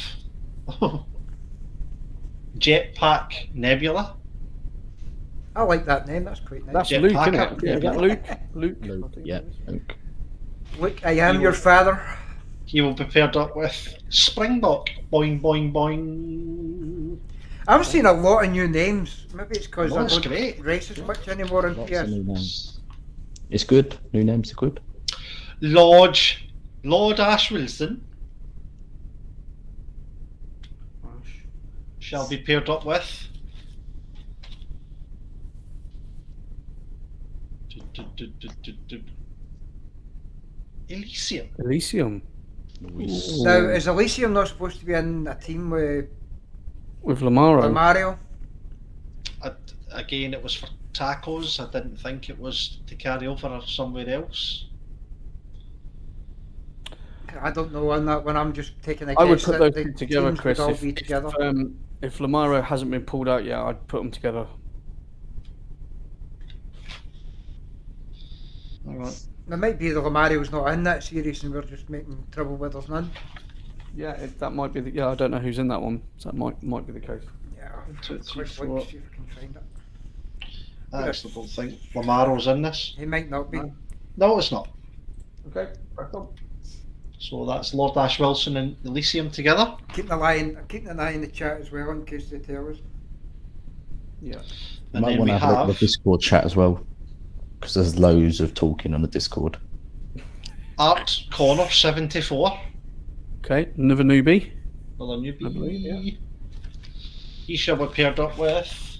Jetpack Nebula. I like that name. That's quite nice. That's Yeah, Luke, Parker. isn't it? Yeah, is that Luke? Luke. I Luke, think yeah. it is. Luke. Look, I am your father. He will be paired up with Springbok. Boing, boing, boing. I'm seeing a lot of new names. Maybe it's because Oh, I that's don't great. race as much anymore in Lots of PS. new names. It's good. New names are good. Lord Ash Wilson shall be paired up with Elysium. Elysium Nice. Now, is Elysium not supposed to be in a team with with Lamaro. Mario? Again, it was for tacos. I didn't think it was to carry over somewhere else. I don't know on that one. I'm just taking a guess. I would put that those the two together, teams Chris. would all be together. If Lamaro hasn't been pulled out yet, I'd put them together. Alright. It might be the Lamario's not in that series and we're just making trouble where there's none. Yeah, that might be. I don't know who's in that one. So that might be the case. Yeah, 1, 2, 3, quick 4. look, see if I can find it. I actually don't think Lamaro's in this. He might not be. No, it's not. Okay, back on. So that's Lord Ash Wilson and Elysium together. Keeping an eye in the chat as well in case they tell us. Yeah. You And might then want we to have a look at have the Discord chat as well, because there's loads of talking on the Discord. Art Connor 74. Okay, another newbie. Another newbie. I believe, yeah. He shall be paired up with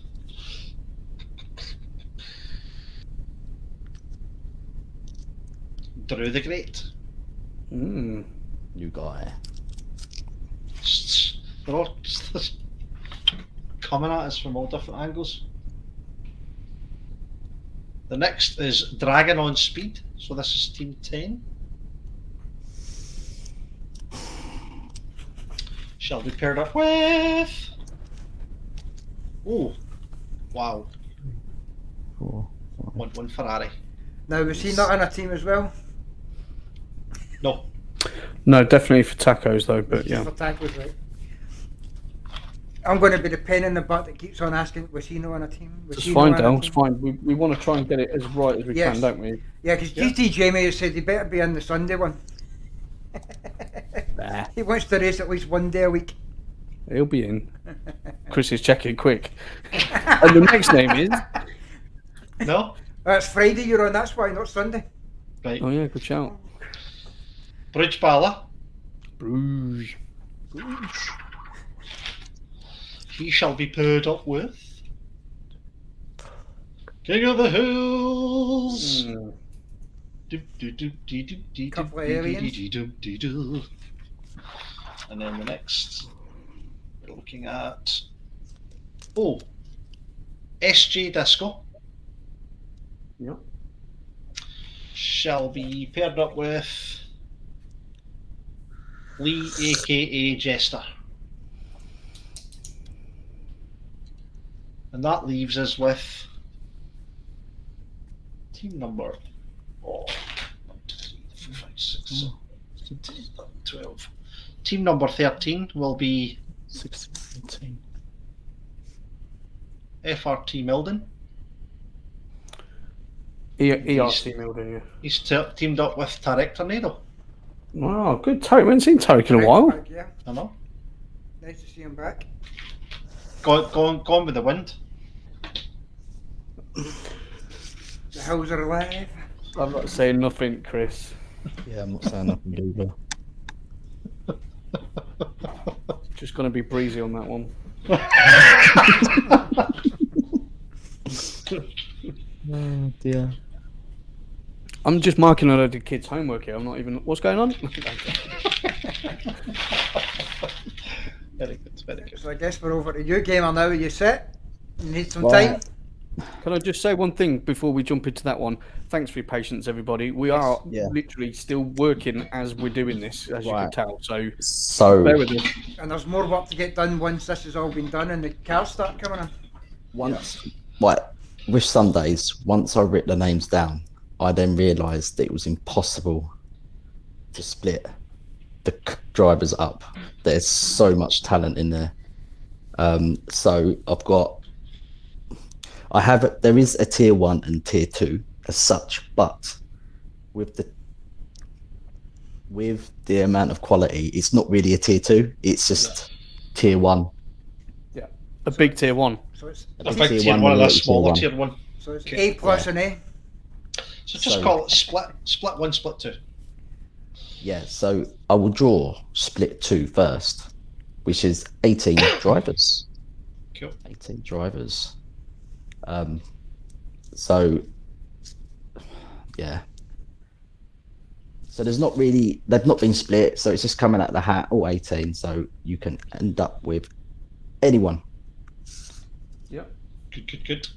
Drew the Great. Mm. New guy. They're all just coming at us from all different angles. The next is Dragon on Speed. So this is Team 10. Shall be paired up with... Oh, wow. 4, 5. One Ferrari. Now, was he not in a team as well? No. No, definitely for tacos though. But yeah. For tackles, right. I'm going to be the pain in the butt that keeps on asking, was he not on a team? Was It's he fine, not on a Dale. It's team? fine. We want to try and get it as right as we Yes. can, don't we? Yeah, because Yeah. GT Jamie has said he better be in the Sunday one. Nah, He wants to race at least one day a week. he'll be in. Chris is checking quick. And the next name is. No? That's Friday you're on, that's why, not Sunday. Right. Oh yeah, good shout. Bridge Bala. Bruges. He shall be paired up with King of the Hills. Mm. Couple of aliens. And then the next, we're looking at SJ Disco Yep. shall be paired up with Lee, aka Jester. And that leaves us with team number 1, 2, 3, 4, 5, 6, 7, 8, 9, 10, 11, 12. Team number 13 will be 16, 17. FRT Milden. ERC Milden, yeah. He's teamed up with Tarek Tornado. Wow, good. Tarek, we haven't seen Tarek in a while. Back, yeah, I know. nice to see him back. Gone with the wind. The hills are alive. I'm not saying nothing, Chris. Yeah, I'm not saying nothing either. Just going to be breezy on that one. Oh dear. I'm just marking a load of kids' homework here. I'm not even. What's going on? Very good, very good. So I guess we're over to you, gamer now. Are you set? You need some Right. time? Can I just say one thing before we jump into that one? Thanks for your patience, everybody. We are Yeah. literally still working as we're doing this, as you can Right. tell. So So bear with us. And there's more work to get done once this has all been done and the cars start coming in. once, with Sundays, once I wrote the names down, I then realised that it was impossible to split the drivers up. There's so much talent in there. So there is a tier 1 and tier 2 as such, but with the amount of quality, it's not really a tier 2. It's just tier 1. A big tier 1. So it's A big tier 1 and a smaller tier 1. so it's Okay. A plus and A. So just So- call it split 1, split 2. Yeah, so I will draw split 2 first, which is 18 drivers. Cool. 18 drivers. So, yeah. So they've not been split, so it's just coming out of the hat, all 18, so you can end up with anyone. Yep. Good.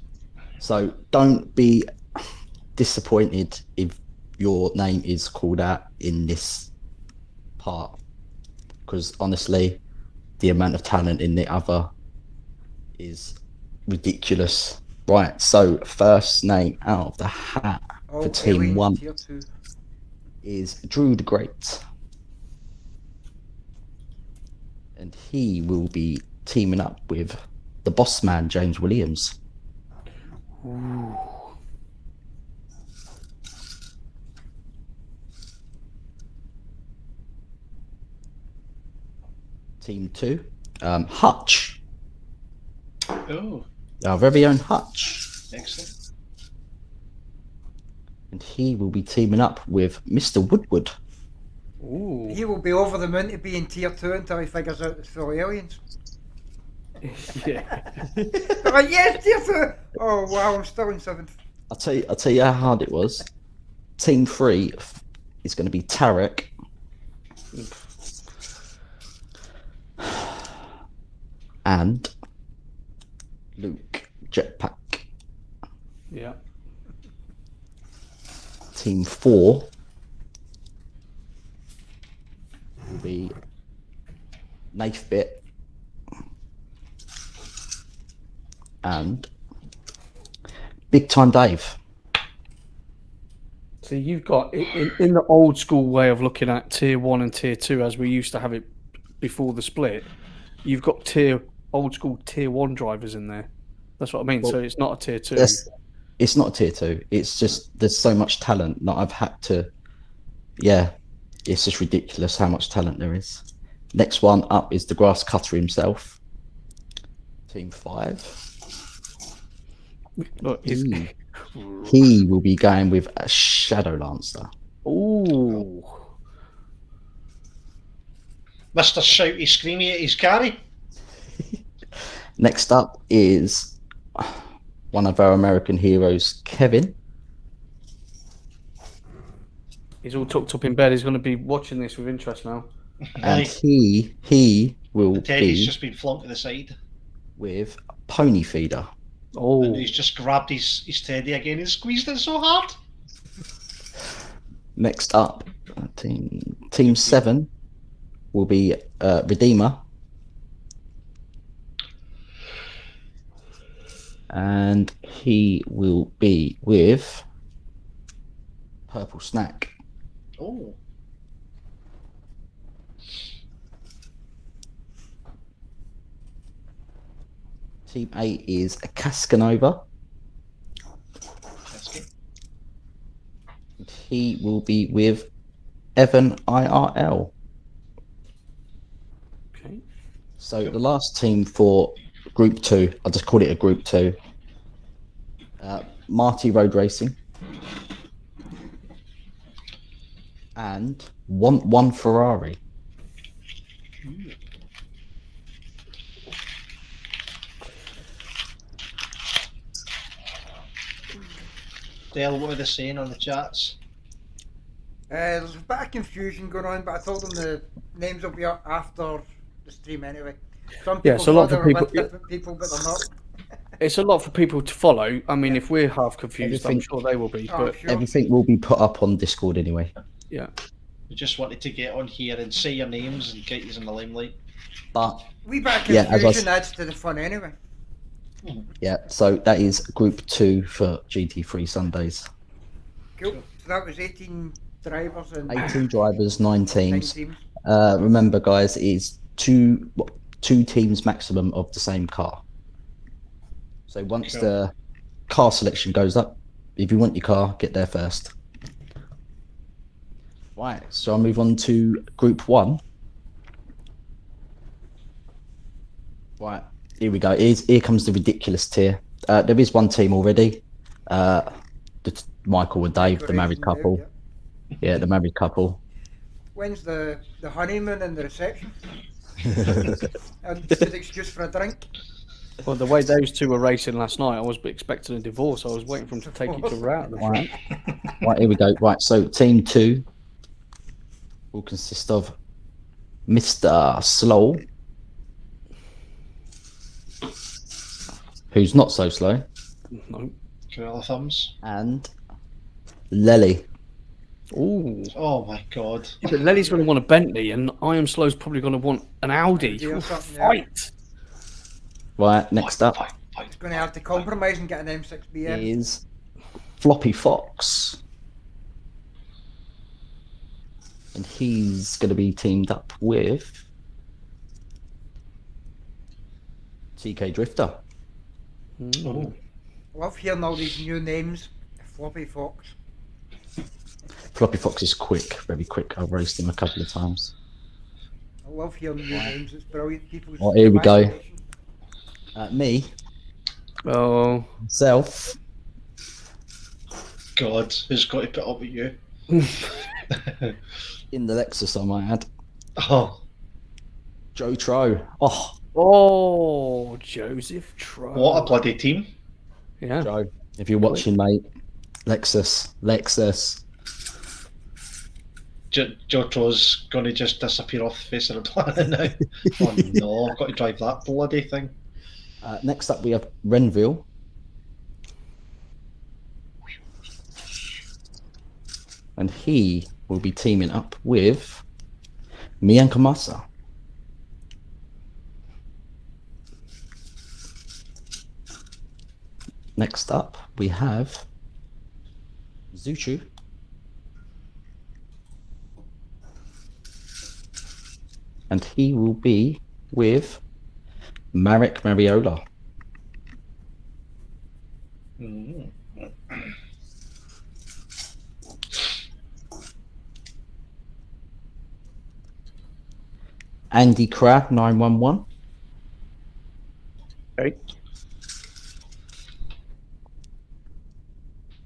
So don't be disappointed if your name is called out in this part, because honestly, the amount of talent in the other is ridiculous. Right, so first name out of the hat. All Team aliens 1 tier 2. is Drew the Great. And he will be teaming up with the boss man, James Williams. Ooh. Team 2, Hutch. Oh, Our very own Hutch. excellent. And he will be teaming up with Mr. Woodward. Ooh. He will be over the moon to be in tier 2 until he figures out it's for aliens. Yeah. They're like, yes, tier 2! Oh wow, I'm still in 7th. I'll tell you how hard it was. Team 3 is going to be Tarek. And Luke Jetpack. Yeah. Team 4 will be Nathbit and Big Time Dave. So you've got in the old school way of looking at tier 1 and tier 2 as we used to have it before the split. You've got old school tier 1 drivers in there. That's what I mean. Well, so it's not a tier 2. It's not a tier 2. It's just there's so much talent that I've had to. Yeah, it's just ridiculous how much talent there is. Next one up is the grass cutter himself. Team 5. Look, He will be going with a Shadow Lancer. Ooh. Mr. Shouty Screamy at his carry. Next up is one of our American heroes, Kevin. He's all tucked up in bed. He's going to be watching this with interest now. And he will Teddy's be just been flung to the side. with Pony Feeder. Oh. And he's just grabbed his teddy again and squeezed it so hard. Next up, Team 7 will be Redeemer. And he will be with Purple Snack. Oh. Team 8 is a Cascanova. That's good. And he will be with Evan IRL. Okay. So the last team for Group 2, I'll just call it a Group 2. Marty Road Racing. And one Ferrari. Dale, what are they saying on the chats? There's a bit of confusion going on, but I told them the names will be up after the stream anyway. Some people Yeah, so a lot thought of they were people- with different people, but they're not. It's a lot for people to follow. I mean, if we're half confused, I'm Everything- sure they will be. Oh, But sure. Everything will be put up on Discord anyway. yeah. We just wanted to get on here and say your names and get you in the limelight. But Wee bit of Yeah, as I confusion s- adds to the fun anyway. yeah, so that is Group 2 for GT3 Sundays. Cool. So that was 18 drivers and 18 drivers, 9 9 teams. teams. Remember, guys, it is two teams maximum of the same car. So once Cool. the car selection goes up, if you want your car, get there first. Right, so I'll move on to Group 1. Right, here we go. Here comes the ridiculous tier. There is one team already. Michael and Dave, the married Decoration couple. there, Yeah, the married couple. When's the honeymoon and the reception? And just an excuse for a drink. Well, the way those two were racing last night, I was expecting a divorce. I was waiting for them to take each other out. At the front. Right, here we go. Right, so Team 2 will consist of Mr. Slow, who's not so slow, No. Gorilla thumbs. and Lely. Ooh. Oh my god. Yeah, but Lenny's going to want a Bentley, and I Am Slow's probably going to want an Audi. Audi or Ooh, something, yeah. fight. Right, next up He's going to have to compromise and get an M6 BM. is Floppy Fox. And he's going to be teamed up with TK Drifter. Oh, Love hearing all these new names. Floppy Fox. Floppy Fox is quick, very quick. I've raced him a couple of times. I love hearing new names. It's brilliant. People's Oh, here we go. imagination. Me, Oh, myself, God, who's got to put up with you? in the Lexus, I might add. Oh, Joe Tro. Oh, oh, Joseph Troll. what a bloody team. Yeah. Joe, if you're watching, mate, Lexus. Jotro's going to just disappear off the face of the planet now. Oh no, I've got to drive that bloody thing. Next up, we have Renville. And he will be teaming up with Mianka Masa. Next up, we have Zuchu. And he will be with Marek Mariola. Mm. Andy Crab 911. Okay.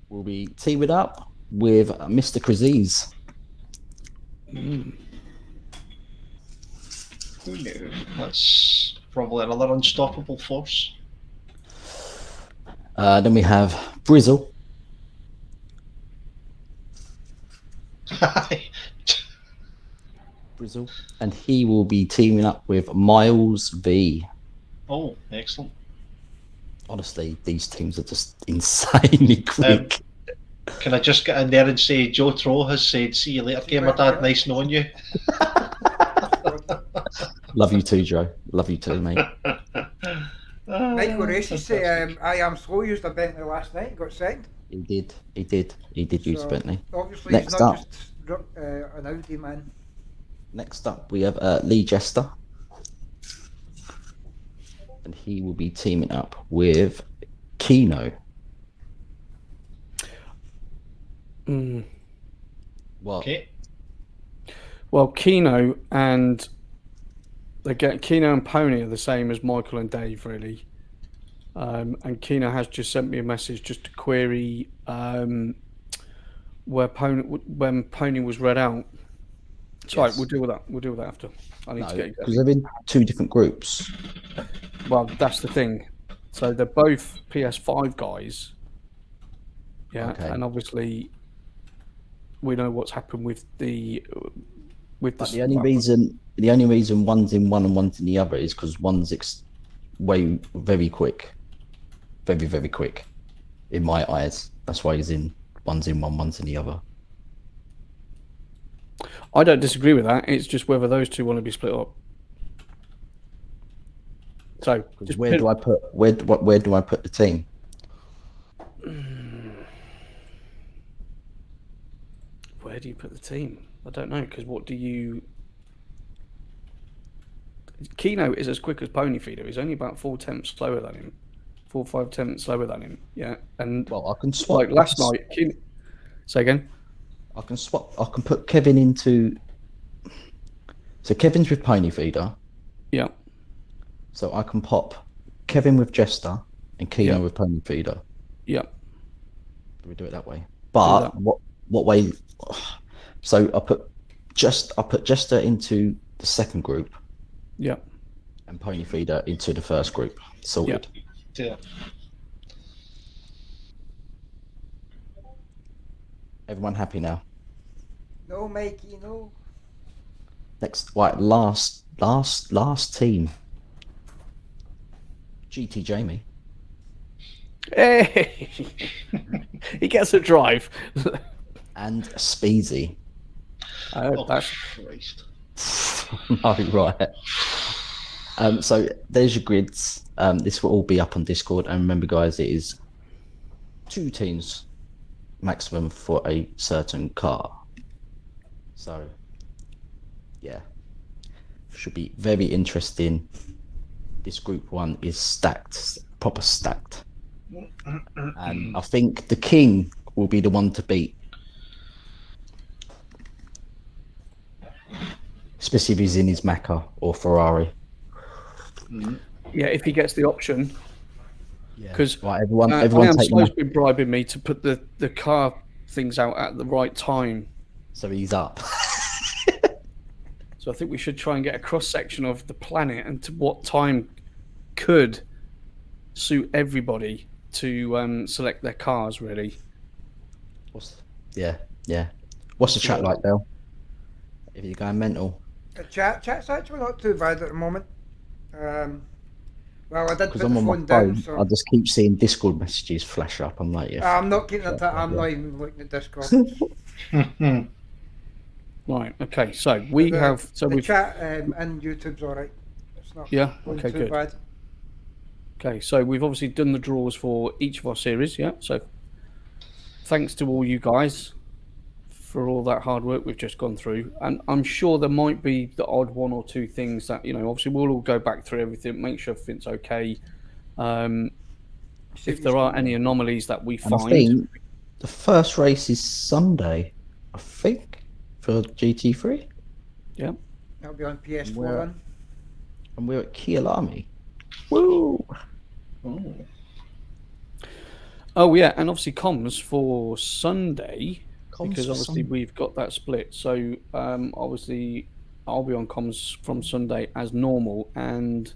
Will be teamed up with Mr. Kraziz. Who knew? That's probably another unstoppable force. Then we have Brizzle. Brizzle. And he will be teaming up with Miles V. Oh, excellent. Honestly, these teams are just insanely quick. Can I just get in there and say Joe Tro has said, "See you later, gamer dad. Nice knowing you." Love you too, Joe. Love you too, mate. Michael Racy say, I am slow used a Bentley last night, got second. He did use So, Bentley. Obviously, Next he's not up. just an Audi man. Next up, we have Lee Jester. And he will be teaming up with Kino. Well, Okay. Well, Kino and Kino and Pony are the same as Michael and Dave, really. And Kino has just sent me a message just to query when Pony was read out. Sorry, Yes. we'll deal with that. We'll deal with that after. I need to no, get you because they're in two different groups. Well, that's the thing. So they're both PS5 guys. Yeah, Okay. and obviously we know what's happened with the But the only reason one's in one and one's in the other is because one's very quick, very quick, in my eyes. That's why one's in one, one's in the other. I don't disagree with that. It's just whether those two want to be split up. So just Where do I put the team? Where do you put the team? I don't know, because what do you? Kino is as quick as Pony Feeder. He's only about 4 tenths slower than him. 4 or 5 tenths slower than him. Yeah, and Well, I can swap. like last night. Say again. I can swap. I can put Kevin into. So Kevin's with Pony Feeder. Yeah. So I can pop Kevin with Jester and Kino Yeah. with Pony Feeder. Yeah. We do it that way. But what way? So I put Jester into the second group Yeah. and Pony Feeder into the first group. Sorted. Yeah. Everyone happy now? No, Mikey, no. Next, right, last team. GT Jamie. Hey, he gets a drive. And Speezy. Oh, That's Christ. No, right. So there's your grids. This will all be up on Discord. And remember, guys, it is 2 teams maximum for a certain car. So, yeah, should be very interesting. This group 1 is stacked, proper stacked. And I think the king will be the one to beat. Especially if he's in his Macca or Ferrari. Yeah, if he gets the option. Because Right, everyone I am take supposed to be bribing me to put the car things out at the right time. So he's up. So I think we should try and get a cross section of the planet and to what time could suit everybody to select their cars. Really. Yeah. What's the chat like, Dale? If you're going mental. The chat's actually not too bad at the moment. Well, I did put Because the I'm on phone my down, phone, so I just keep seeing Discord messages flash up. I'm like, yeah. I'm not keeping it. I'm not even looking at Discord. Right. Okay. So we have. So the we've. chat and YouTube's all right. It's not going Okay. too Good. bad. Okay. So we've obviously done the draws for each of our series. Yeah. So thanks to all you guys for all that hard work we've just gone through, and I'm sure there might be the odd 1 or 2 things that obviously we'll all go back through everything, make sure everything's okay. If there are any anomalies that we And I find, think the first race is Sunday, I think, for GT3. yeah, That'll be on PS4 Well, then. And we're at Kialami. Woo! oh yeah, and obviously comms for Sunday. Comms Because for obviously Sunday. we've got that split. So obviously I'll be on comms from Sunday as normal, and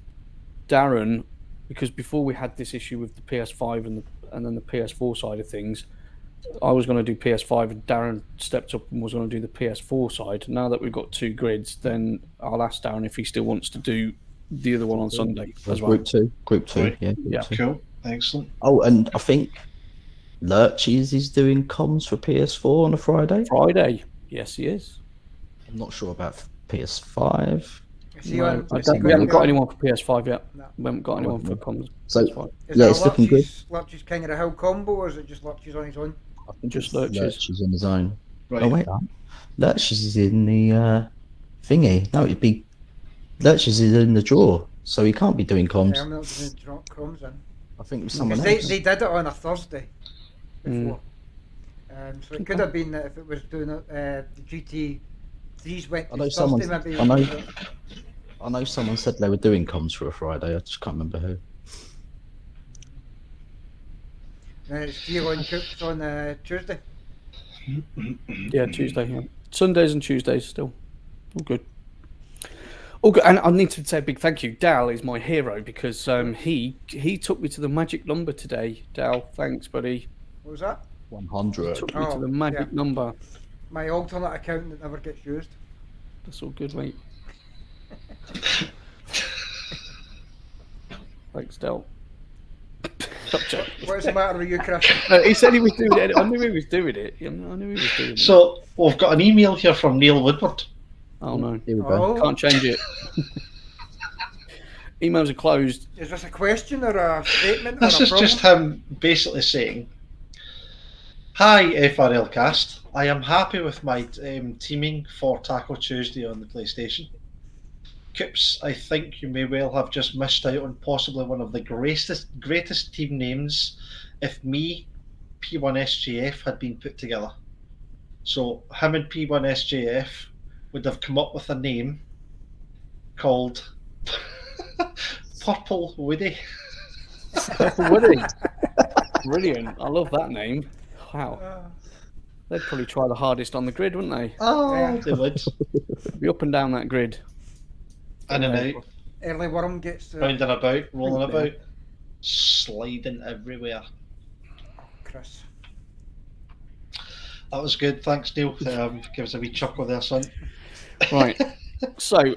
Darren, because before we had this issue with the PS5 and then the PS4 side of things, I was going to do PS5 and Darren stepped up and was going to do the PS4 side. Now that we've got 2 grids, then I'll ask Darren if he still wants to do the other one on Sunday as well. Group 2. Right. Yeah. Yeah. Cool. Excellent. Oh, and I think Lurches is doing comms for PS4 on a Friday. Friday, yes, he is. I'm not sure about PS5. Is he No, on? I Is he don't, we going haven't to got be anyone for PS5 yet. No. We haven't got anyone for comms. So That's fine. Is yeah, it it's a looking good. Lurches King of the Hill combo, or is it just Lurches on his own? I think Just it's Lurches. on his own. Right. Oh wait, Lurches is in the thingy. No, it'd be Lurches is in the draw, so he can't be doing comms. I'm not going to drop crumbs in. I think it was someone Because else. they did it on a Thursday before. So it could have been that if it was doing it, the GT3s went I to know Thursday, someone. maybe. I know someone said they were doing comms for a Friday. I just can't remember who. And it's Geelong Coops on Tuesday. Yeah, Tuesday. Yeah. Sundays and Tuesdays still. All good. All good. And I need to say a big thank you. Dal is my hero because he took me to the magic number today. Dal, thanks, buddy. What was that? 100. Took me to the magic number. My alternate account that never gets used. That's all good, mate. Thanks, Dal. What's the matter with you, Chris? He said he was doing it. I knew he was doing it. I knew he was doing it. So we've got an email here from Neil Woodward. Oh no, Here we go. Oh, can't change it. Emails are closed. is this a question or a statement? This or a is problem? just him basically saying, "Hi FRL'Cast, I am happy with my teaming for Taco Tuesday on the PlayStation. Coops, I think you may well have just missed out on possibly one of the greatest team names if me, P1SJF had been put together. So him and P1SJF would have come up with a name called Purple Woody. Woody. Brilliant. I love that name. Wow. They'd probably try the hardest on the grid, wouldn't they? Oh, Yeah. they would. Be up and down that grid. In and out, Early worm gets round and about, rolling about, sliding everywhere. Chris. That was good. Thanks, Neil. Give us a wee chuckle there, son. Right. So,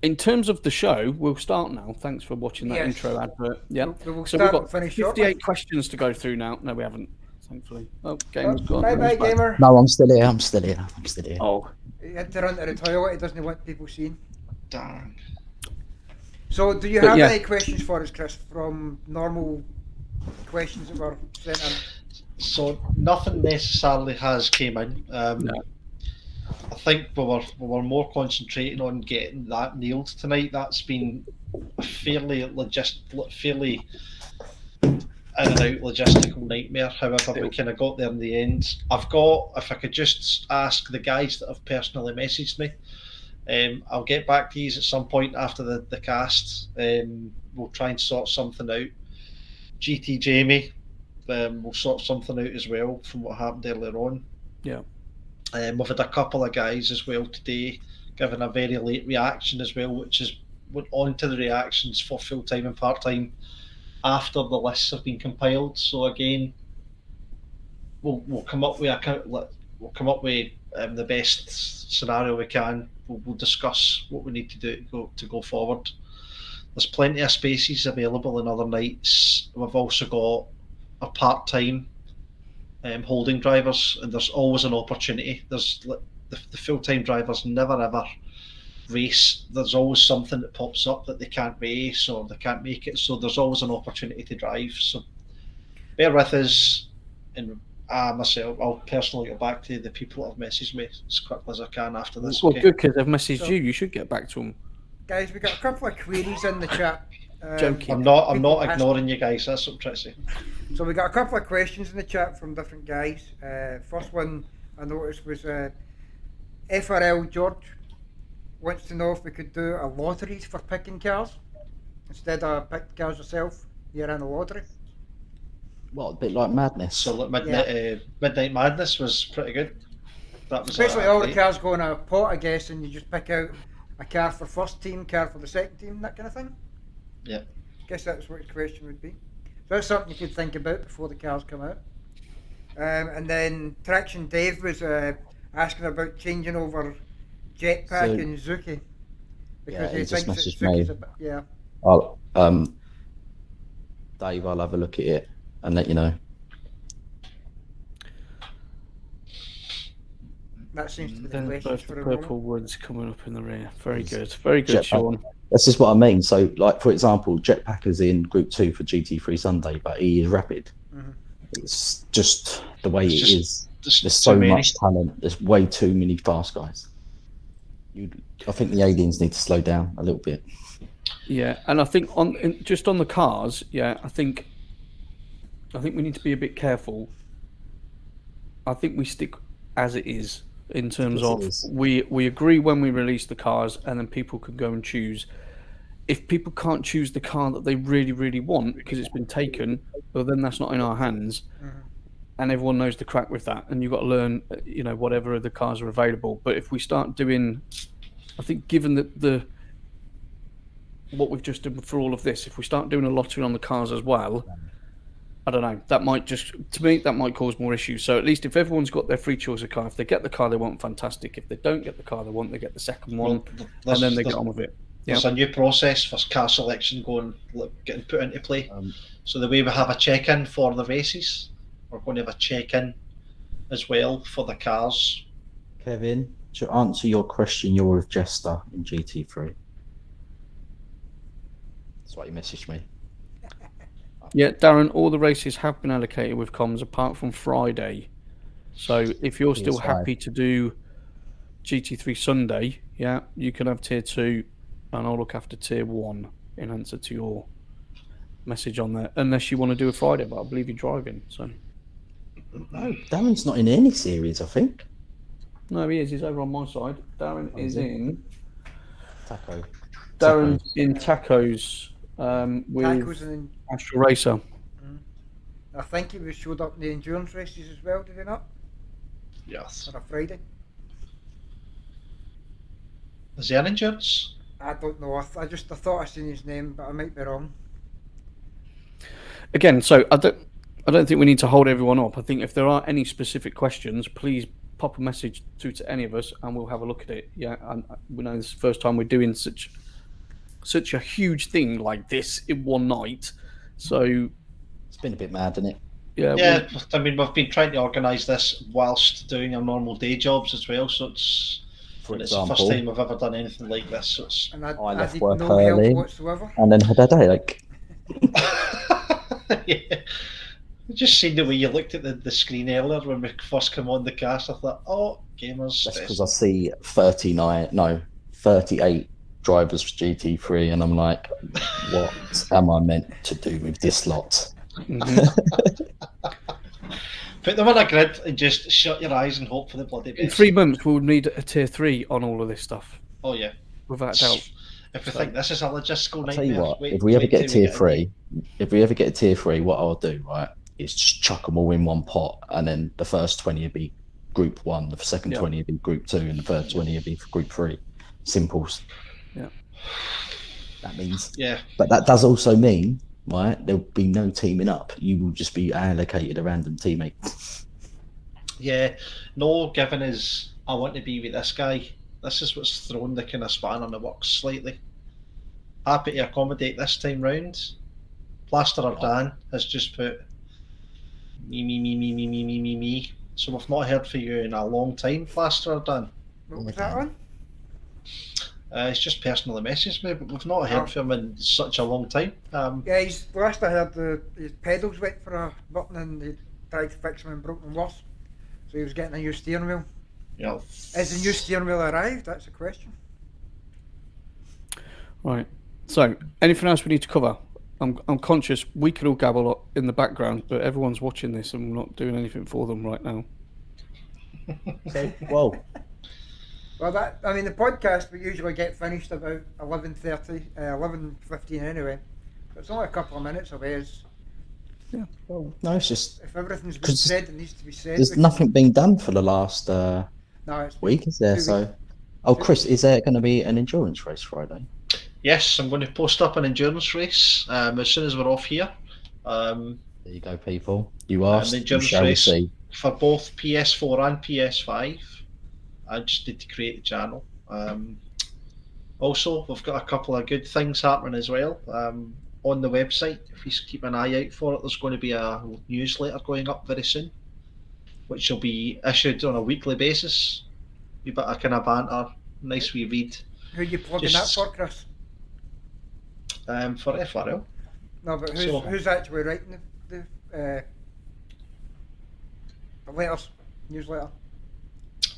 in terms of the show, we'll start now. Thanks for watching that Yes. intro advert. Yeah. We will So start we've and got finish 58 questions to go through now. No, we haven't, thankfully. Oh, gamer's gone. Bye bye, He's back. gamer. No, I'm still here. Oh, He had to run to the toilet. He doesn't want people seeing. Darn. So, do you But have yeah. any questions for us, Chris, from normal questions that were sent in? So nothing necessarily has came in. No. I think we were more concentrating on getting that nailed tonight. That's been a fairly in and out logistical nightmare. However, we kind of got there in the end. I've got, if I could just ask the guys that have personally messaged me, I'll get back to you at some point after the cast. We'll try and sort something out. GT Jamie, we'll sort something out as well from what happened earlier on. Yeah. We've had a couple of guys as well today giving a very late reaction as well, which is went on to the reactions for full-time and part-time after the lists have been compiled. So again, we'll come up with the best scenario we can. We'll discuss what we need to do to go forward. There's plenty of spaces available in other nights. We've also got a part-time holding drivers, and there's always an opportunity. There's the full-time drivers never ever race. There's always something that pops up that they can't race or they can't make it, so there's always an opportunity to drive. So bear with us, and myself, I'll personally get back to the people that have messaged me as quickly as I can after this. Well, okay? good, because they've messaged you. You should get back to them. Guys, we got a couple of queries in the chat. Joking. I'm not people ignoring you guys. That's what I'm trying to say. So we got a couple of questions in the chat from different guys. First one I noticed was FRL George wants to know if we could do a lotteries for picking cars instead of pick cars yourself. You're in a lottery. Well, a bit like Madness. So like Midnight Madness was pretty good. That was Basically, all the cars go in a pot, I guess, and you just pick out a car for first team, car for the second team, that kind of thing. Yeah. Guess that's what his question would be. So that's something you could think about before the cars come out. And then Traction Dave was asking about changing over Jetpack and Zuki, because he just thinks messaged that Zuki's me. a bit, yeah. I'll, Dave, I'll have a look at it and let you know. That seems to be the Then question both for the a purple moment. woods coming up in the rear. Very good. Very good, Jetpack. Sean. This is what I mean. So, like, for example, Jetpack is in Group 2 for GT3 Sunday, but he is rapid. Mhm. It's just the way It's it just- is. There's There's too so many. much talent. There's way too many fast guys. I think the aliens need to slow down a little bit. Yeah, and I think just on the cars, I think we need to be a bit careful. I think we stick as it is in terms As it of is. we agree when we release the cars, and then people can go and choose. If people can't choose the car that they really, really want because it's been taken, well, then that's not in our hands. Mhm. And everyone knows the crack with that, and you've got to learn, whatever other cars are available. But if we start doing, I think, given the what we've just done for all of this, if we start doing a lottery on the cars as well, I don't know. That might cause more issues. So at least if everyone's got their free choice of car, if they get the car they want, fantastic. If they don't get the car they want, they get the second one, and then they get on with it. There's a new process for car selection getting put into play. So the way we have a check-in for the races, we're going to have a check-in as well for the cars. Kevin, to answer your question, you're with Jester in GT3. That's why you messaged me. Yeah, Darren, all the races have been allocated with comms apart from Friday. So if you're still PS5. happy to do GT3 Sunday, you can have tier 2, and I'll look after tier 1 in answer to your message on there. Unless you want to do a Friday, but I believe you're driving. So No, Darren's not in any series, I think. no, he is. He's over on my side. Darren is in. Taco. Darren's in Tacos with Tacos and Astral Racer. I think he showed up in the endurance races as well, did he not? Yes. On a Friday. Is there an endurance? I don't know. I thought I seen his name, but I might be wrong. Again, so I don't think we need to hold everyone up. I think if there are any specific questions, please pop a message to any of us, and we'll have a look at it. Yeah, and we know this is the first time we're doing such a huge thing like this in one night. So It's been a bit mad, hasn't it? Yeah, I mean, we've been trying to organise this whilst doing our normal day jobs as well, so it's For the first example, time we've ever done anything like this. So it's And I I left did work no early. help whatsoever. and then had a headache. yeah. I just seen the way you looked at the screen earlier when we first came on the cast. I thought, oh, gamers. That's because I see 38 drivers for GT3, and I'm like, what am I meant to do with this lot? Put them on a grid and just shut your eyes and hope for the bloody best. In 3 months, we'll need a tier 3 on all of this stuff. Oh yeah, without doubt. If we think this is a logistical I'll tell nightmare, you what, if we ever get a tier 3, what I'll do, right, is just chuck them all in one pot, and then the first 20 will be group 1, the second 20 will be group 2, and the third 20 will be for group 3. Simples. Yeah. That means. Yeah. But that does also mean, right, there'll be no teaming up. You will just be allocated a random teammate. Yeah. No giving is, I want to be with this guy. This is what's thrown the kind of span on the works slightly. Happy to accommodate this time round. Plaster or Dan has just put me. So we've not heard from you in a long time, Plaster or Dan. What was that on? It's just personally messaged me, but we've not heard from him in such a long time. Yeah, last I heard, his pedals went for a button and he tried to fix them and broke them worse. So he was getting a new steering wheel. Yeah. Has the new steering wheel arrived? That's the question. Right. So, anything else we need to cover? I'm conscious we could all gabble up in the background, but everyone's watching this and we're not doing anything for them right now. Okay. Well, the podcast we usually get finished about 11:15 anyway. So it's only a couple of minutes away. Yeah. well, no, it's just If everything's been said, it needs to be said. there's nothing been done for the last No, it's week, is there? 2 So, weeks. Chris, is there going to be an endurance race Friday? Yes, I'm going to post up an endurance race as soon as we're off here. There you go, people. You asked, the you endurance shall race receive. for both PS4 and PS5. I just need to create a channel. Also, we've got a couple of good things happening as well. On the website, if you keep an eye out for it, there's going to be a newsletter going up very soon, which will be issued on a weekly basis. A bit of kind of banter, nice wee read. Who are you plugging Just- that for, Chris? For FRL. No, but So- who's actually writing the letters, newsletter?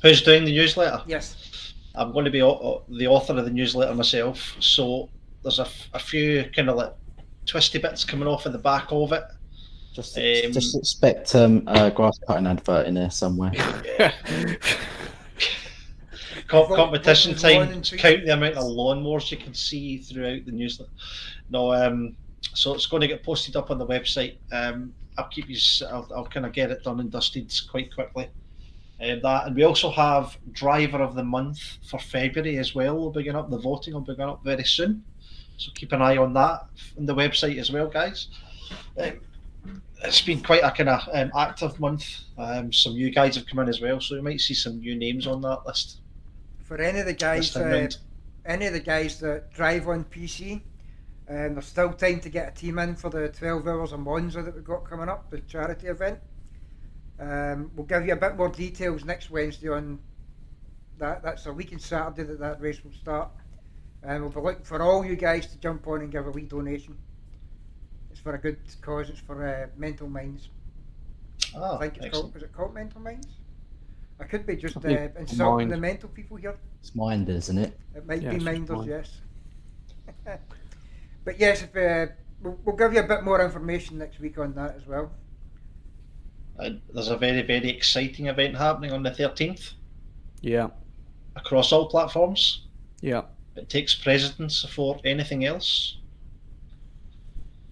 Who's doing the newsletter? Yes. I'm going to be the author of the newsletter myself, so there's a few kind of like twisty bits coming off at the back of it. Just expect a grass cutting advert in there somewhere. Competition What was lawn time and to trees? count the amount of lawnmowers you can see throughout the newsletter. No, so it's going to get posted up on the website. I'll kind of get it done and dusted quite quickly. That, and we also have Driver of the Month for February as well. We'll begin up the voting. Will begin up very soon, so keep an eye on that on the website as well, guys. It's been quite a kind of active month. Some new guys have come in as well, so you might see some new names on that list. For any of the guys, This time round. that drive on PC, there's still time to get a team in for the 12 hours of Monza that we've got coming up, the charity event. We'll give you a bit more details next Wednesday on that. That's a week on Saturday that race will start. We'll be looking for all you guys to jump on and give a wee donation. It's for a good cause. It's for Mental Minds. Ah, I think it's excellent. called. Is it called Mental Minds? I could be just Probably insulting Mind. the mental people here. It's Minders, isn't it? It might Yeah, be it's just Minders, Mind. yes. But yes, if we'll give you a bit more information next week on that as well. There's a very, very exciting event happening on the 13th Yeah. across all platforms. Yeah. It takes precedence before anything else.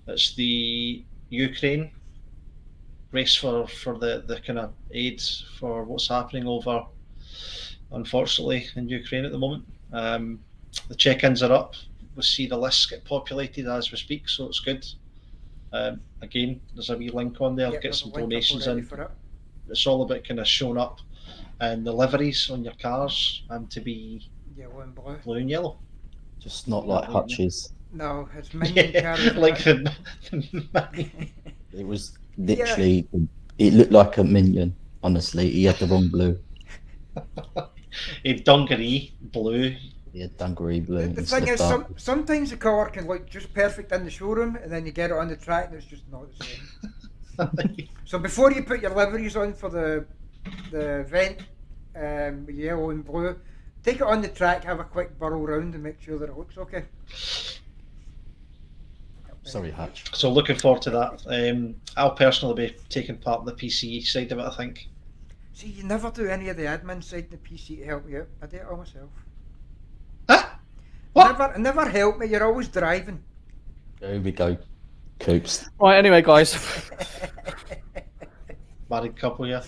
It's the Ukraine race for the kind of aid for what's happening over, unfortunately, in Ukraine at the moment. The check-ins are up. We see the lists get populated as we speak, so it's good. Again, there's a wee link on there. Yeah, Get there's some a link up donations already in. for it. It's all about kind of showing up, and the liveries on your cars to be Yellow and blue. blue and yellow. Just not like Hutch's. No, it's Minion Yeah, cars. like the It was literally, it looked like a minion. Honestly, he had the wrong blue. a dungaree blue. He had dungaree blue. The instead thing of is, dark. sometimes the colour can look just perfect in the showroom, and then you get it on the track and it's just not the same. So before you put your liveries on for the event, with yellow and blue, take it on the track, have a quick burrow round and make sure that it looks okay. Sorry, Hutch. So looking forward to that. I'll personally be taking part in the PC side of it, I think. See, you never do any of the admin side of the PC to help you out. I do it all myself. Huh? What? Never help me, you're always driving. There we go. Coops. Right, anyway, guys. Married couple, yeah.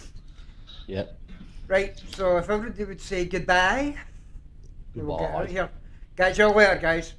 Yep. Right, so if everybody would say goodbye, we will get Goodbye. out of here. Catch you all later, guys.